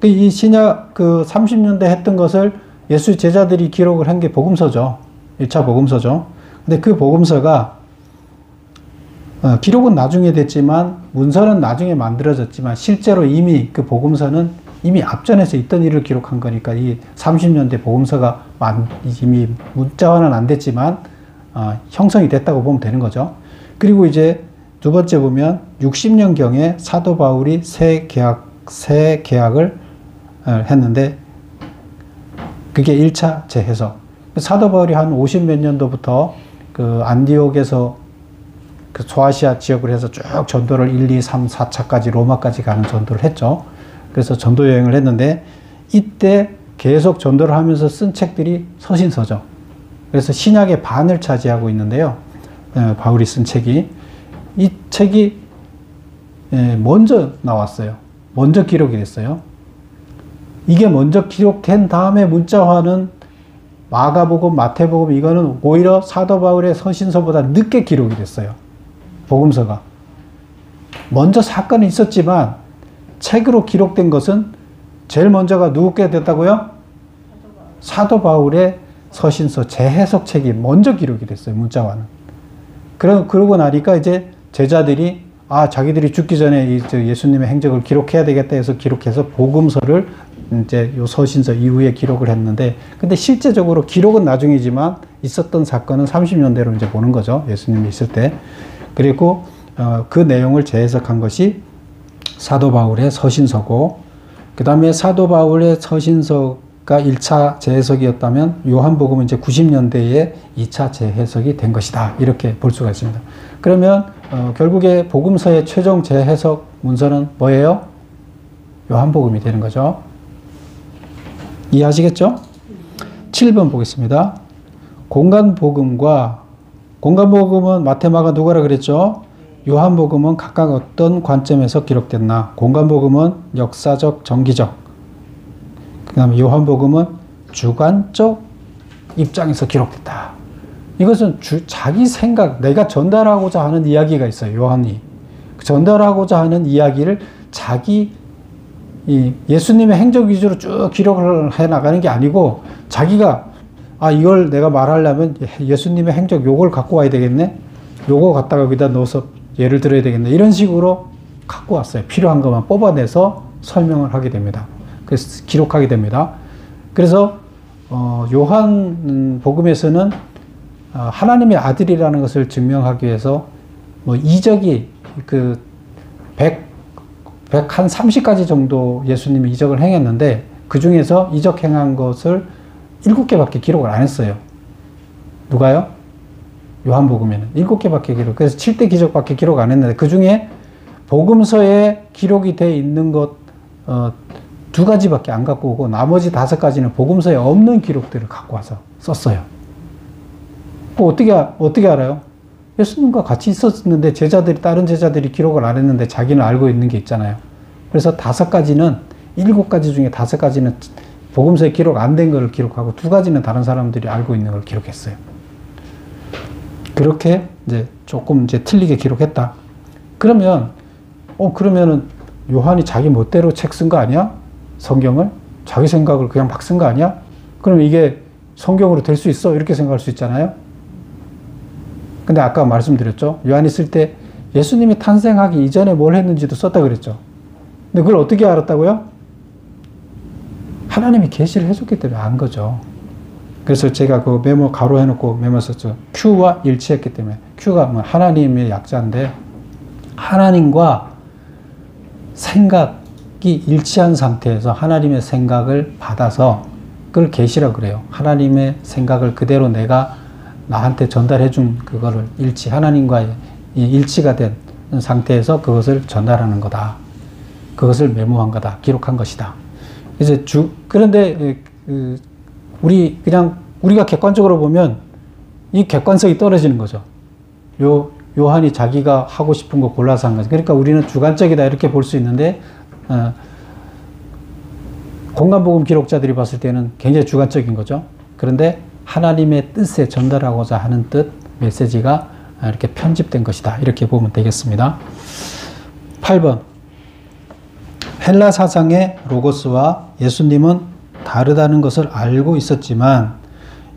이 신약 30년대 했던 것을 예수 제자들이 기록을 한 게 복음서죠. 1차 복음서죠. 근데 그 복음서가 기록은 나중에 됐지만, 문서는 나중에 만들어졌지만, 실제로 이미 그 복음서는 이미 앞전에서 있던 일을 기록한 거니까, 이 30년대 복음서가 이미 문자화는 안 됐지만 형성이 됐다고 보면 되는 거죠. 그리고 이제 두 번째 보면 60년경에 사도 바울이 새 계약을 했는데, 그게 1차 재해석. 사도 바울이 한 50 몇 년도부터 그 안디옥에서 그 소아시아 지역을 해서 쭉 전도를 1, 2, 3, 4차까지 로마까지 가는 전도를 했죠. 그래서 전도 여행을 했는데, 이때 계속 전도를 하면서 쓴 책들이 서신서죠. 그래서 신약의 반을 차지하고 있는데요. 바울이 쓴 책이, 이 책이 먼저 나왔어요. 먼저 기록이 됐어요. 이게 먼저 기록된 다음에 문자화는 마가복음, 마태복음, 이거는 오히려 사도 바울의 서신서보다 늦게 기록이 됐어요. 복음서가. 먼저 사건이 있었지만 책으로 기록된 것은 제일 먼저가 누구께 됐다고요? 사도 바울의 서신서 재해석 책이 먼저 기록이 됐어요. 문자화는. 그러고 나니까 이제 제자들이 자기들이 죽기 전에 예수님의 행적을 기록해야 되겠다 해서 기록해서 복음서를 이제 요 서신서 이후에 기록을 했는데, 근데 실제적으로 기록은 나중이지만 있었던 사건은 30년대로 이제 보는 거죠. 예수님이 있을 때. 그리고 그 내용을 재해석한 것이 사도 바울의 서신서고, 그 다음에 사도 바울의 서신서가 1차 재해석이었다면 요한복음은 이제 90년대에 2차 재해석이 된 것이다. 이렇게 볼 수가 있습니다. 그러면 결국에 복음서의 최종 재해석 문서는 뭐예요? 요한복음이 되는 거죠. 이해하시겠죠? 7번 보겠습니다. 공간복음은 마태, 마가, 누가라 그랬죠? 요한복음은 각각 어떤 관점에서 기록됐나? 공간복음은 역사적, 정기적. 그 다음에 요한복음은 주관적 입장에서 기록됐다. 이것은 자기 생각, 내가 전달하고자 하는 이야기가 있어요. 요한이. 전달하고자 하는 이야기를 예수님의 행적 위주로 쭉 기록을 해 나가는 게 아니고, 자기가 이걸 내가 말하려면 예수님의 행적 요걸 갖고 와야 되겠네? 요거 갖다가 여기다 넣어서 예를 들어야 되겠네? 이런 식으로 갖고 왔어요. 필요한 것만 뽑아내서 설명을 하게 됩니다. 그래서 기록하게 됩니다. 그래서 요한 복음에서는 하나님의 아들이라는 것을 증명하기 위해서 이적이 130가지 정도 예수님이 이적을 행했는데, 그 중에서 이적 행한 것을 7개밖에 기록을 안 했어요. 누가요? 요한복음에는 7개밖에 기록. 그래서 7대 기적밖에 기록 안 했는데, 그 중에 복음서에 기록이 돼 있는 것 2가지밖에 안 갖고 오고, 나머지 5가지는 복음서에 없는 기록들을 갖고 와서 썼어요. 어떻게 알아요? 예수님과 같이 있었는데 다른 제자들이 기록을 안 했는데 자기는 알고 있는 게 있잖아요. 그래서 7가지 중에 5가지는 복음서에 기록 안 된 걸 기록하고, 2가지는 다른 사람들이 알고 있는 걸 기록했어요. 그렇게 이제 조금 틀리게 기록했다. 그러면은 요한이 자기 멋대로 책 쓴 거 아니야? 성경을? 자기 생각을 그냥 막 쓴 거 아니야? 그럼 이게 성경으로 될 수 있어? 이렇게 생각할 수 있잖아요. 근데 아까 말씀드렸죠. 요한이 쓸 때 예수님이 탄생하기 이전에 뭘 했는지도 썼다 그랬죠. 근데 그걸 어떻게 알았다고요? 하나님이 계시를 해줬기 때문에 안 거죠. 그래서 제가 그 메모 가로해놓고 메모 썼죠. Q와 일치했기 때문에. Q가 하나님의 약자인데, 하나님과 생각이 일치한 상태에서 하나님의 생각을 받아서 그걸 계시라고 그래요. 하나님의 생각을 그대로 내가 나한테 전달해 준 그거를 하나님과의 일치가 된 상태에서 그것을 전달하는 거다. 그것을 메모한 거다. 기록한 것이다. 이제 그런데 우리가 객관적으로 보면 이 객관성이 떨어지는 거죠. 요한이 자기가 하고 싶은 거 골라서 한 거죠. 그러니까 우리는 주관적이다 이렇게 볼 수 있는데 공간복음 기록자들이 봤을 때는 굉장히 주관적인 거죠. 그런데 하나님의 뜻에 전달하고자 하는 뜻, 메시지가 이렇게 편집된 것이다. 이렇게 보면 되겠습니다. 8번. 헬라 사상의 로고스와 예수님은 다르다는 것을 알고 있었지만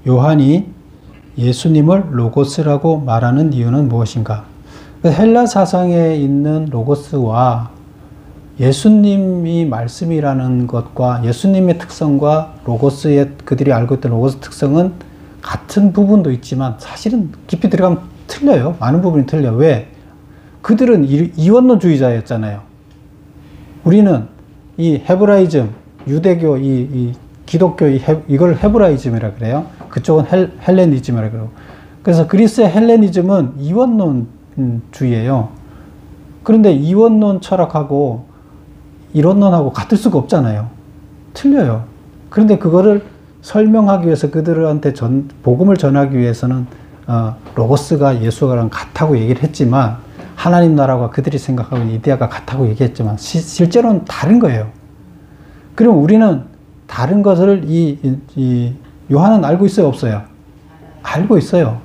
요한이 예수님을 로고스라고 말하는 이유는 무엇인가? 헬라 사상에 있는 로고스와 예수님이 말씀이라는 것과 예수님의 특성과 로고스의 그들이 알고 있던 로고스 특성은 같은 부분도 있지만 사실은 깊이 들어가면 틀려요. 많은 부분이 틀려요. 왜? 그들은 이원론주의자였잖아요. 우리는 이 헤브라이즘, 유대교, 이 기독교, 이걸 헤브라이즘이라 그래요. 그쪽은 헬레니즘이라 그래요. 그래서 그리스의 헬레니즘은 이원론주의예요. 그런데 이원론 철학하고 이론론하고 같을 수가 없잖아요. 틀려요. 그런데 그거를 설명하기 위해서 그들한테 복음을 전하기 위해서는 로고스가 예수랑 같다고 얘기를 했지만 하나님 나라와 그들이 생각하고 있는 이데아가 같다고 얘기했지만 실제로는 다른 거예요. 그럼 우리는 다른 것을 이 요한은 알고 있어요, 없어요? 알고 있어요.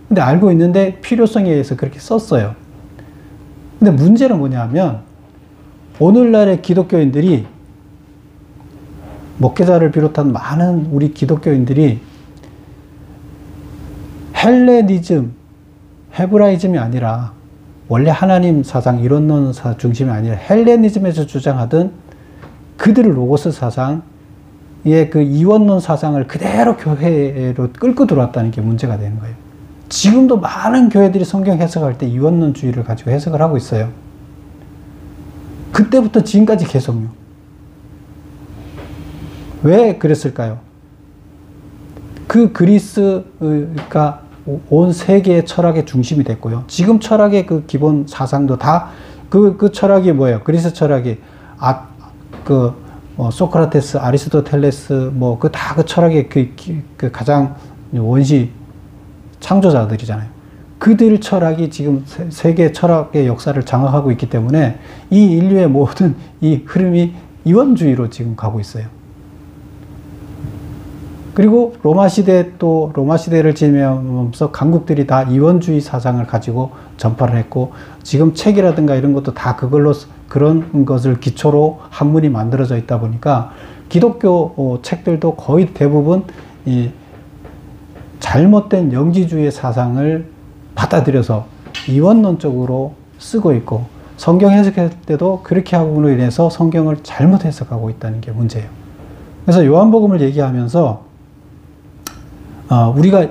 근데 알고 있는데 필요성에 의해서 그렇게 썼어요. 근데 문제는 뭐냐면 오늘날의 기독교인들이 목회자를 비롯한 많은 우리 기독교인들이 헬레니즘, 헤브라이즘이 아니라 원래 하나님 사상, 이론론사 중심이 아니라 헬레니즘에서 주장하던 그들의 로고스 사상의 그 이원론 사상을 그대로 교회로 끌고 들어왔다는 게 문제가 되는 거예요. 지금도 많은 교회들이 성경 해석할 때 이원론주의를 가지고 해석을 하고 있어요. 그때부터 지금까지 계속요. 왜 그랬을까요? 그 그리스가 온 세계의 철학의 중심이 됐고요. 지금 철학의 그 기본 사상도 다 그 철학이 뭐예요? 그리스 철학이 소크라테스, 아리스토텔레스 그 철학의 그 가장 원시 창조자들이잖아요. 그들 철학이 지금 세계 철학의 역사를 장악하고 있기 때문에 이 인류의 모든 이 흐름이 이원주의로 지금 가고 있어요. 그리고 로마 시대를 지내면서 강국들이 다 이원주의 사상을 가지고 전파를 했고 지금 책이라든가 이런 것도 다 그런 것을 기초로 한문이 만들어져 있다 보니까 기독교 책들도 거의 대부분 이 잘못된 영지주의 사상을 받아들여서 이원론적으로 쓰고 있고 성경 해석할 때도 그렇게 함으로 인해서 성경을 잘못 해석하고 있다는 게 문제예요. 그래서 요한복음을 얘기하면서 우리가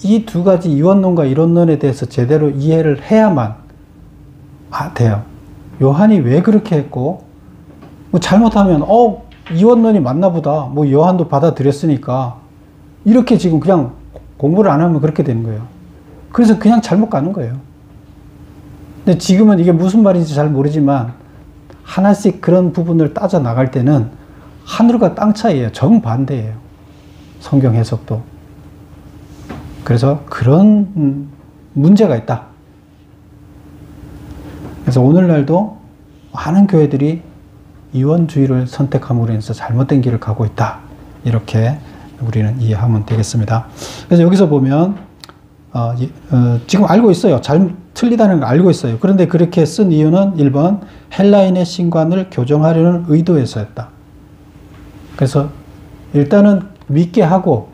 이 두 가지 이원론과 이론론에 대해서 제대로 이해를 해야만 돼요. 요한이 왜 그렇게 했고 잘못하면 이원론이 맞나 보다. 요한도 받아들였으니까 이렇게 지금 그냥 공부를 안 하면 그렇게 되는 거예요. 그래서 그냥 잘못 가는 거예요. 근데 지금은 이게 무슨 말인지 잘 모르지만 하나씩 그런 부분을 따져 나갈 때는 하늘과 땅 차이예요. 정반대예요. 성경 해석도. 그래서 그런 문제가 있다. 그래서 오늘날도 많은 교회들이 이원주의를 선택함으로 인해서 잘못된 길을 가고 있다. 이렇게 우리는 이해하면 되겠습니다. 그래서 여기서 보면 지금 알고 있어요. 틀리다는 걸 알고 있어요. 그런데 그렇게 쓴 이유는 1번 헬라인의 신관을 교정하려는 의도에서였다. 그래서 일단은 믿게 하고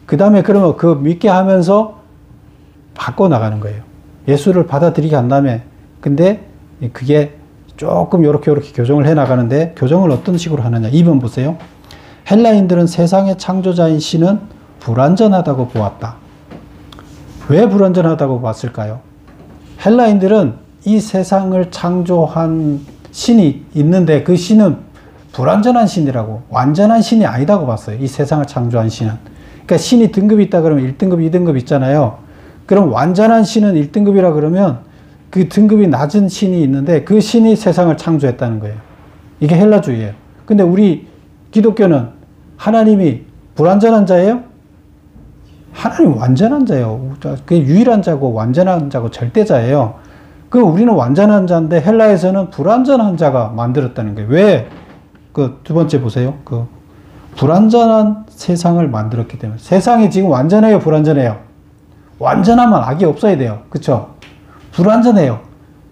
그 다음에 그러면 그 믿게 하면서 바꿔나가는 거예요. 예수를 받아들이게 한 다음에 근데 그게 조금 요렇게 교정을 해나가는데 교정을 어떤 식으로 하느냐. 2번 보세요. 헬라인들은 세상의 창조자인 신은 불완전하다고 보았다. 왜 불완전하다고 봤을까요? 헬라인들은 이 세상을 창조한 신이 있는데 그 신은 불완전한 신이라고 완전한 신이 아니다고 봤어요. 이 세상을 창조한 신은. 그러니까 신이 등급이 있다 그러면 1등급, 2등급 있잖아요. 그럼 완전한 신은 1등급이라 그러면 그 등급이 낮은 신이 있는데 그 신이 세상을 창조했다는 거예요. 이게 헬라주의예요. 근데 우리 기독교는 하나님이 불완전한 자예요? 하나님 완전한 자예요. 그게 유일한 자고 완전한 자고 절대자예요. 그 우리는 완전한 자인데 헬라에서는 불완전한 자가 만들었다는 거예요. 왜? 그 두 번째 보세요. 그 불완전한 세상을 만들었기 때문에. 세상이 지금 완전해요, 불완전해요? 완전하면 악이 없어야 돼요. 그쵸? 불완전해요.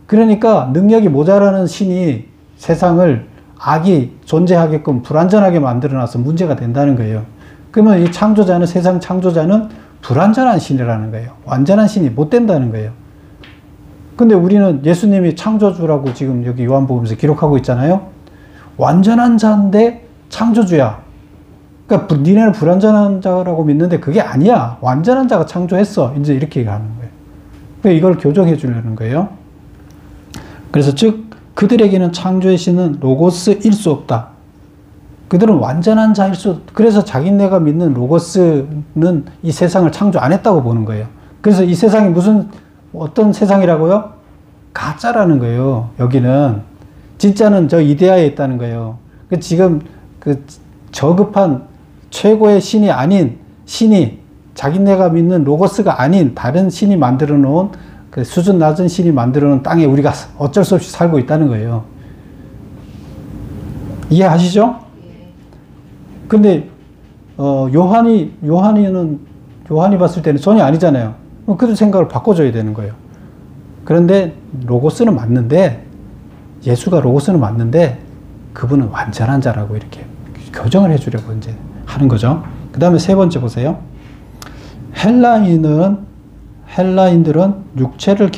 그러니까 능력이 모자라는 신이 세상을 악이 존재하게끔 불완전하게 만들어놔서 문제가 된다는 거예요. 그러면 이 창조자는, 세상 창조자는 불완전한 신이라는 거예요. 완전한 신이 못 된다는 거예요. 근데 우리는 예수님이 창조주라고 지금 여기 요한복음에서 기록하고 있잖아요. 완전한 자인데 창조주야. 그러니까 니네는 불완전한 자라고 믿는데 그게 아니야. 완전한 자가 창조했어. 이제 이렇게 가는 거예요. 그러니까 이걸 교정해 주려는 거예요. 그래서 즉 그들에게는 창조의 신은 로고스일 수 없다. 그들은 완전한 자일 수, 그래서 자기네가 믿는 로고스는 이 세상을 창조 안 했다고 보는 거예요. 그래서 이 세상이 어떤 세상이라고요? 가짜라는 거예요. 여기는 진짜는 저 이데아에 있다는 거예요. 지금 그 저급한 최고의 신이 아닌 신이, 자기네가 믿는 로고스가 아닌 다른 신이 만들어 놓은 그 수준 낮은 신이 만들어 놓은 땅에 우리가 어쩔 수 없이 살고 있다는 거예요. 이해하시죠? 근데 요한이 봤을 때는 전혀 아니잖아요. 그들 생각을 바꿔줘야 되는 거예요. 그런데 로고스는 맞는데, 예수가 로고스는 맞는데 그분은 완전한 자라고 이렇게 교정을 해주려고 이제 하는 거죠. 그 다음에 세 번째 보세요. 헬라인들은 육체를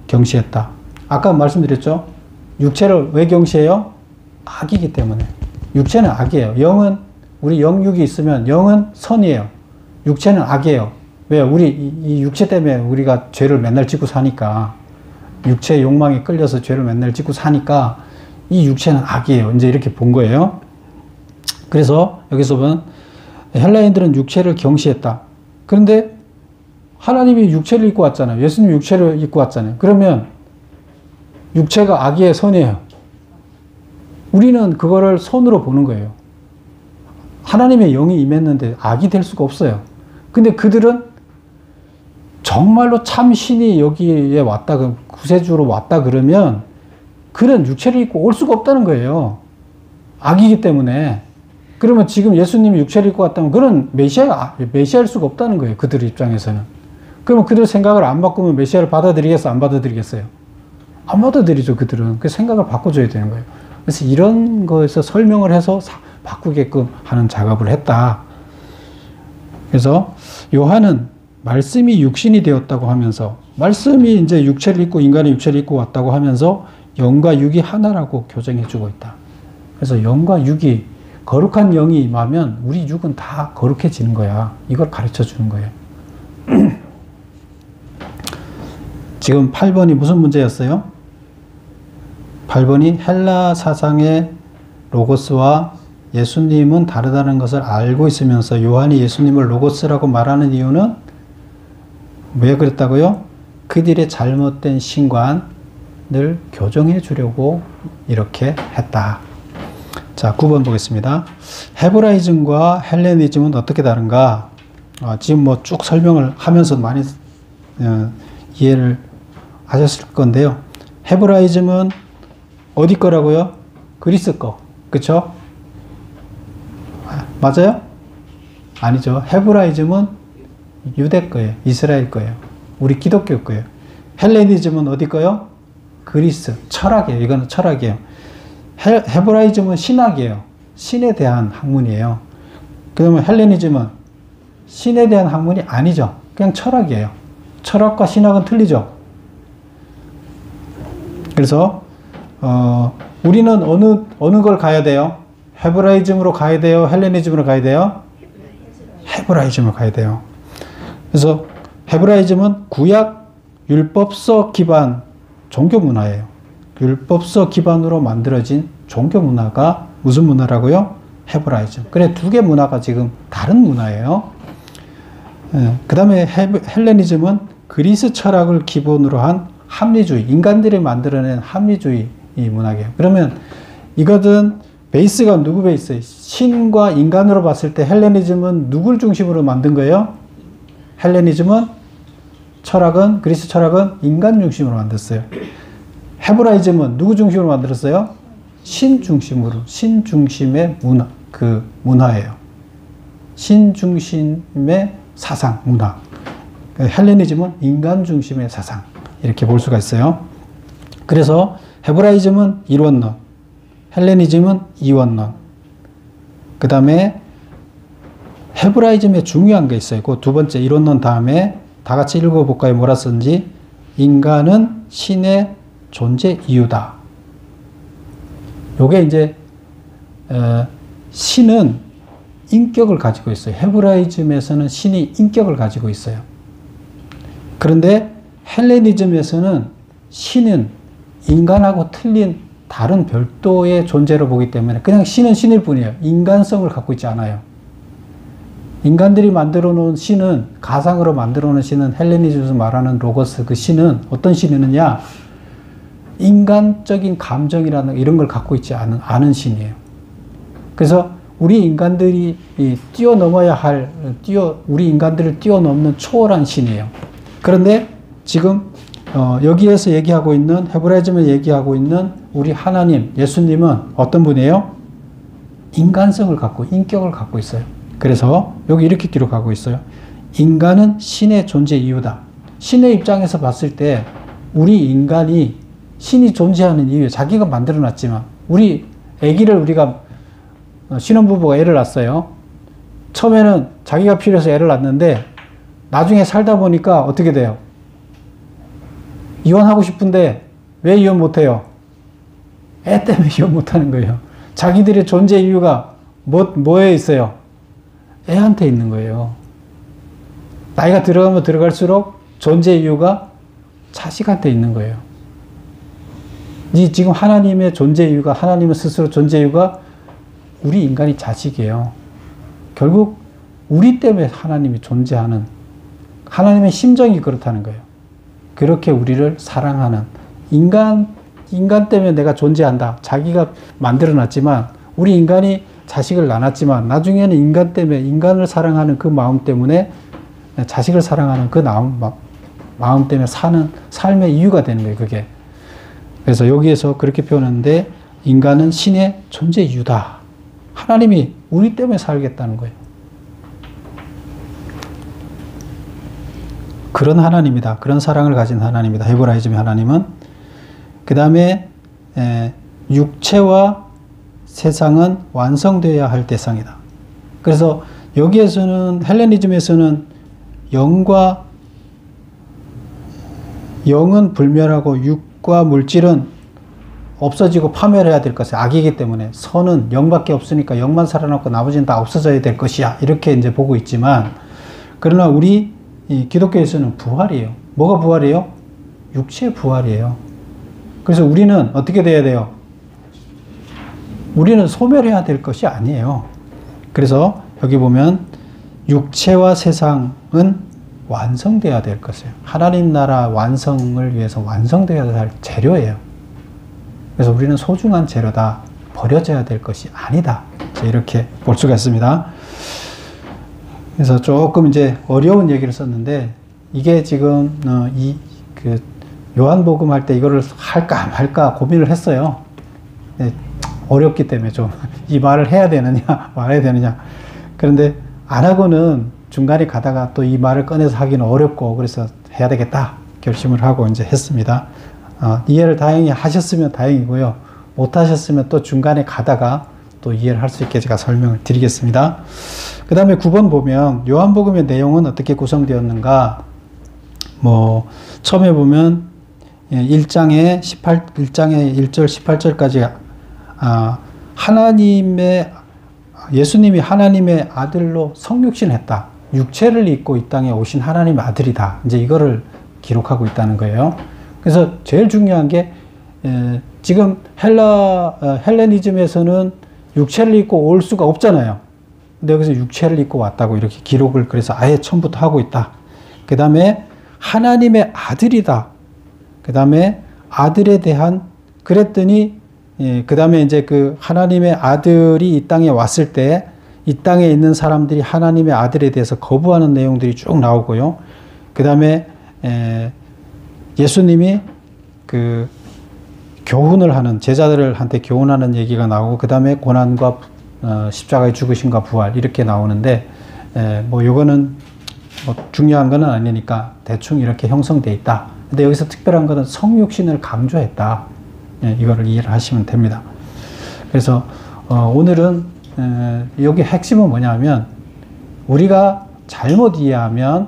경시했다. 아까 말씀드렸죠. 육체를 왜 경시해요? 악이기 때문에. 육체는 악이에요. 영은, 우리 영육이 있으면 영은 선이에요. 육체는 악이에요. 왜요? 우리 이 육체 때문에 우리가 죄를 맨날 짓고 사니까, 육체의 욕망에 끌려서 죄를 맨날 짓고 사니까 이 육체는 악이에요. 이제 이렇게 본 거예요. 그래서 여기서 보면 헬라인들은 육체를 경시했다. 그런데 하나님이 육체를 입고 왔잖아요. 예수님이 육체를 입고 왔잖아요. 그러면 육체가 악이에요, 선이에요? 우리는 그거를 선으로 보는 거예요. 하나님의 영이 임했는데 악이 될 수가 없어요. 근데 그들은 정말로 참 신이 여기에 왔다, 구세주로 왔다 그러면 그는 육체를 입고 올 수가 없다는 거예요. 악이기 때문에. 그러면 지금 예수님이 육체를 입고 왔다면 그는 메시아일 수가 없다는 거예요. 그들 입장에서는. 그러면 그들 생각을 안 바꾸면 메시아를 받아들이겠어요? 안 받아들이겠어요? 안 받아들이죠, 그들은. 그 생각을 바꿔줘야 되는 거예요. 그래서 이런 거에서 설명을 해서 바꾸게끔 하는 작업을 했다. 그래서 요한은 말씀이 육신이 되었다고 하면서, 말씀이 이제 육체를 입고, 인간의 육체를 입고 왔다고 하면서 영과 육이 하나라고 교정해 주고 있다. 그래서 영과 육이, 거룩한 영이 임하면 우리 육은 다 거룩해지는 거야. 이걸 가르쳐 주는 거예요. 지금 8번이 무슨 문제였어요? 8번이 헬라 사상의 로고스와 예수님은 다르다는 것을 알고 있으면서 요한이 예수님을 로고스라고 말하는 이유는 왜 그랬다고요? 그들의 잘못된 신관을 교정해 주려고 이렇게 했다. 자, 9번 보겠습니다. 헤브라이즘과 헬레니즘은 어떻게 다른가? 지금 뭐 쭉 설명을 하면서 많이 이해를 하셨을 건데요. 헤브라이즘은 어디 거라고요? 그리스 거. 그쵸? 맞아요? 아니죠. 헤브라이즘은 유대 거예요. 이스라엘 거예요. 우리 기독교 거예요. 헬레니즘은 어디 거요? 그리스. 철학이에요. 이거는 철학이에요. 헤브라이즘은 신학이에요. 신에 대한 학문이에요. 그러면 헬레니즘은 신에 대한 학문이 아니죠. 그냥 철학이에요. 철학과 신학은 틀리죠. 그래서 우리는 어느 걸 가야 돼요? 헤브라이즘으로 가야 돼요? 헬레니즘으로 가야 돼요? 헤브라이즘으로 가야 돼요. 그래서 헤브라이즘은 구약 율법서 기반 종교 문화예요. 율법서 기반으로 만들어진 종교 문화가 무슨 문화라고요? 헤브라이즘. 그래, 두 개 문화가 지금 다른 문화예요. 그 다음에 헬레니즘은 그리스 철학을 기본으로 한 합리주의, 인간들이 만들어낸 합리주의 문학이에요. 그러면 이것은 베이스가 누구 베이스? 신과 인간으로 봤을 때 헬레니즘은 누굴 중심으로 만든 거예요? 헬레니즘은 철학은, 그리스 철학은 인간 중심으로 만들었어요. 헤브라이즘은 누구 중심으로 만들었어요? 신 중심으로, 신 중심의 문화예요. 신 중심의 사상, 문화. 헬레니즘은 인간 중심의 사상. 이렇게 볼 수가 있어요. 그래서 헤브라이즘은 일원론, 헬레니즘은 이원론. 그 다음에 헤브라이즘에 중요한 게 있어요. 그 두 번째 이론론 다음에 다 같이 읽어볼까요? 뭐라 썼는지. 인간은 신의 존재 이유다. 요게 이제 신은 인격을 가지고 있어요. 헤브라이즘에서는 신이 인격을 가지고 있어요. 그런데 헬레니즘에서는 신은 인간하고 틀린 다른 별도의 존재로 보기 때문에 그냥 신은 신일 뿐이에요. 인간성을 갖고 있지 않아요. 인간들이 만들어 놓은 신은, 가상으로 만들어 놓은 신은, 헬레니즘에서 말하는 로고스, 그 신은 어떤 신이느냐? 인간적인 감정이라는 이런 걸 갖고 있지 않은 신이에요. 그래서 우리 인간들이 뛰어넘어야 할, 우리 인간들을 뛰어넘는 초월한 신이에요. 그런데 지금 여기에서 얘기하고 있는, 헤브라이즘에 얘기하고 있는 우리 하나님, 예수님은 어떤 분이에요? 인간성을 갖고, 인격을 갖고 있어요. 그래서 여기 이렇게 기록하고 있어요. 인간은 신의 존재 이유다. 신의 입장에서 봤을 때 우리 인간이 신이 존재하는 이유, 자기가 만들어 놨지만, 우리 아기를 우리가 신혼부부가 애를 낳았어요. 처음에는 자기가 필요해서 애를 낳았는데 나중에 살다 보니까 어떻게 돼요? 이혼하고 싶은데 왜 이혼 못해요? 애 때문에 이혼 못하는 거예요. 자기들의 존재 이유가 뭐에 있어요? 애한테 있는 거예요. 나이가 들어가면 들어갈수록 존재 이유가 자식한테 있는 거예요. 지금 하나님의 존재 이유가, 하나님의 스스로 존재 이유가 우리 인간이 자식이에요. 결국 우리 때문에 하나님이 존재하는, 하나님의 심정이 그렇다는 거예요. 그렇게 우리를 사랑하는, 인간 때문에 내가 존재한다. 자기가 만들어 놨지만, 우리 인간이 자식을 낳았지만 나중에는 인간 때문에, 인간을 사랑하는 그 마음 때문에, 자식을 사랑하는 그 마음 때문에 사는 삶의 이유가 되는 거예요, 그게. 그래서 여기에서 그렇게 표현하는데, 인간은 신의 존재 이유다. 하나님이 우리 때문에 살겠다는 거예요. 그런 하나님이다. 그런 사랑을 가진 하나님이다. 헤브라이즘의 하나님은. 그 다음에 육체와 세상은 완성되어야 할 대상이다. 그래서 여기에서는, 헬레니즘에서는 영은 불멸하고 육과 물질은 없어지고 파멸해야 될 것이야. 악이기 때문에. 선은 영밖에 없으니까 영만 살아남고 나머지는 다 없어져야 될 것이야. 이렇게 이제 보고 있지만, 그러나 우리 기독교에서는 부활이에요. 뭐가 부활이에요? 육체의 부활이에요. 그래서 우리는 어떻게 돼야 돼요? 우리는 소멸해야 될 것이 아니에요. 그래서 여기 보면 육체와 세상은 완성돼야 될 것이에요. 하나님 나라 완성을 위해서 완성돼야 할 재료예요. 그래서 우리는 소중한 재료다. 버려져야 될 것이 아니다. 이렇게 볼 수가 있습니다. 그래서 조금 이제 어려운 얘기를 썼는데, 이게 지금 요한복음 할 때 이거를 할까 말까 고민을 했어요. 어렵기 때문에 좀 이 말을 해야 되느냐 말아야 되느냐. 그런데 안 하고는 중간에 가다가 또 이 말을 꺼내서 하기는 어렵고, 그래서 해야 되겠다 결심을 하고 이제 했습니다. 이해를 다행히 하셨으면 다행이고요. 못 하셨으면 또 중간에 가다가 또 이해를 할 수 있게 제가 설명을 드리겠습니다. 그 다음에 9번 보면 요한복음의 내용은 어떻게 구성되었는가. 처음에 보면 1장에 1절 18절까지 예수님이 하나님의 아들로 성육신했다. 육체를 입고 이 땅에 오신 하나님의 아들이다. 이제 이거를 기록하고 있다는 거예요. 그래서 제일 중요한 게 지금 헬레니즘에서는 육체를 입고 올 수가 없잖아요. 근데 여기서 육체를 입고 왔다고 이렇게 기록을 그래서 아예 처음부터 하고 있다. 그 다음에 하나님의 아들이다. 그 다음에 아들에 대한, 그랬더니 그 다음에 이제 그 하나님의 아들이 이 땅에 왔을 때 이 땅에 있는 사람들이 하나님의 아들에 대해서 거부하는 내용들이 쭉 나오고요. 그 다음에 예수님이 그 교훈을 하는, 제자들한테 교훈하는 얘기가 나오고, 그 다음에 고난과 십자가의 죽으심과 부활 이렇게 나오는데, 뭐 요거는 뭐 중요한 거는 아니니까 대충 이렇게 형성되어 있다. 근데 여기서 특별한 거는 성육신을 강조했다. 이거를 이해를 하시면 됩니다. 그래서 오늘은 여기 핵심은 뭐냐면, 우리가 잘못 이해하면,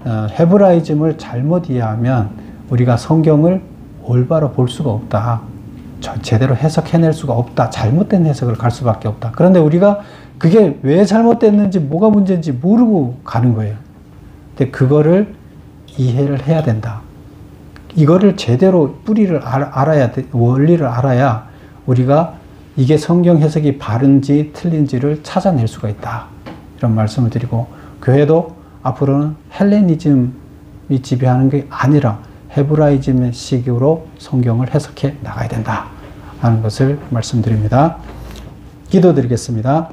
헤브라이즘을 잘못 이해하면 우리가 성경을 올바로 볼 수가 없다. 제대로 해석해낼 수가 없다. 잘못된 해석을 갈 수밖에 없다. 그런데 우리가 그게 왜 잘못됐는지, 뭐가 문제인지 모르고 가는 거예요. 근데 그거를 이해를 해야 된다. 이거를 제대로 뿌리를 알아야 돼. 원리를 알아야 우리가 이게 성경 해석이 바른지 틀린지를 찾아낼 수가 있다. 이런 말씀을 드리고, 교회도 앞으로는 헬레니즘이 지배하는 게 아니라 헤브라이즘의 식으로 성경을 해석해 나가야 된다 하는 것을 말씀드립니다. 기도드리겠습니다.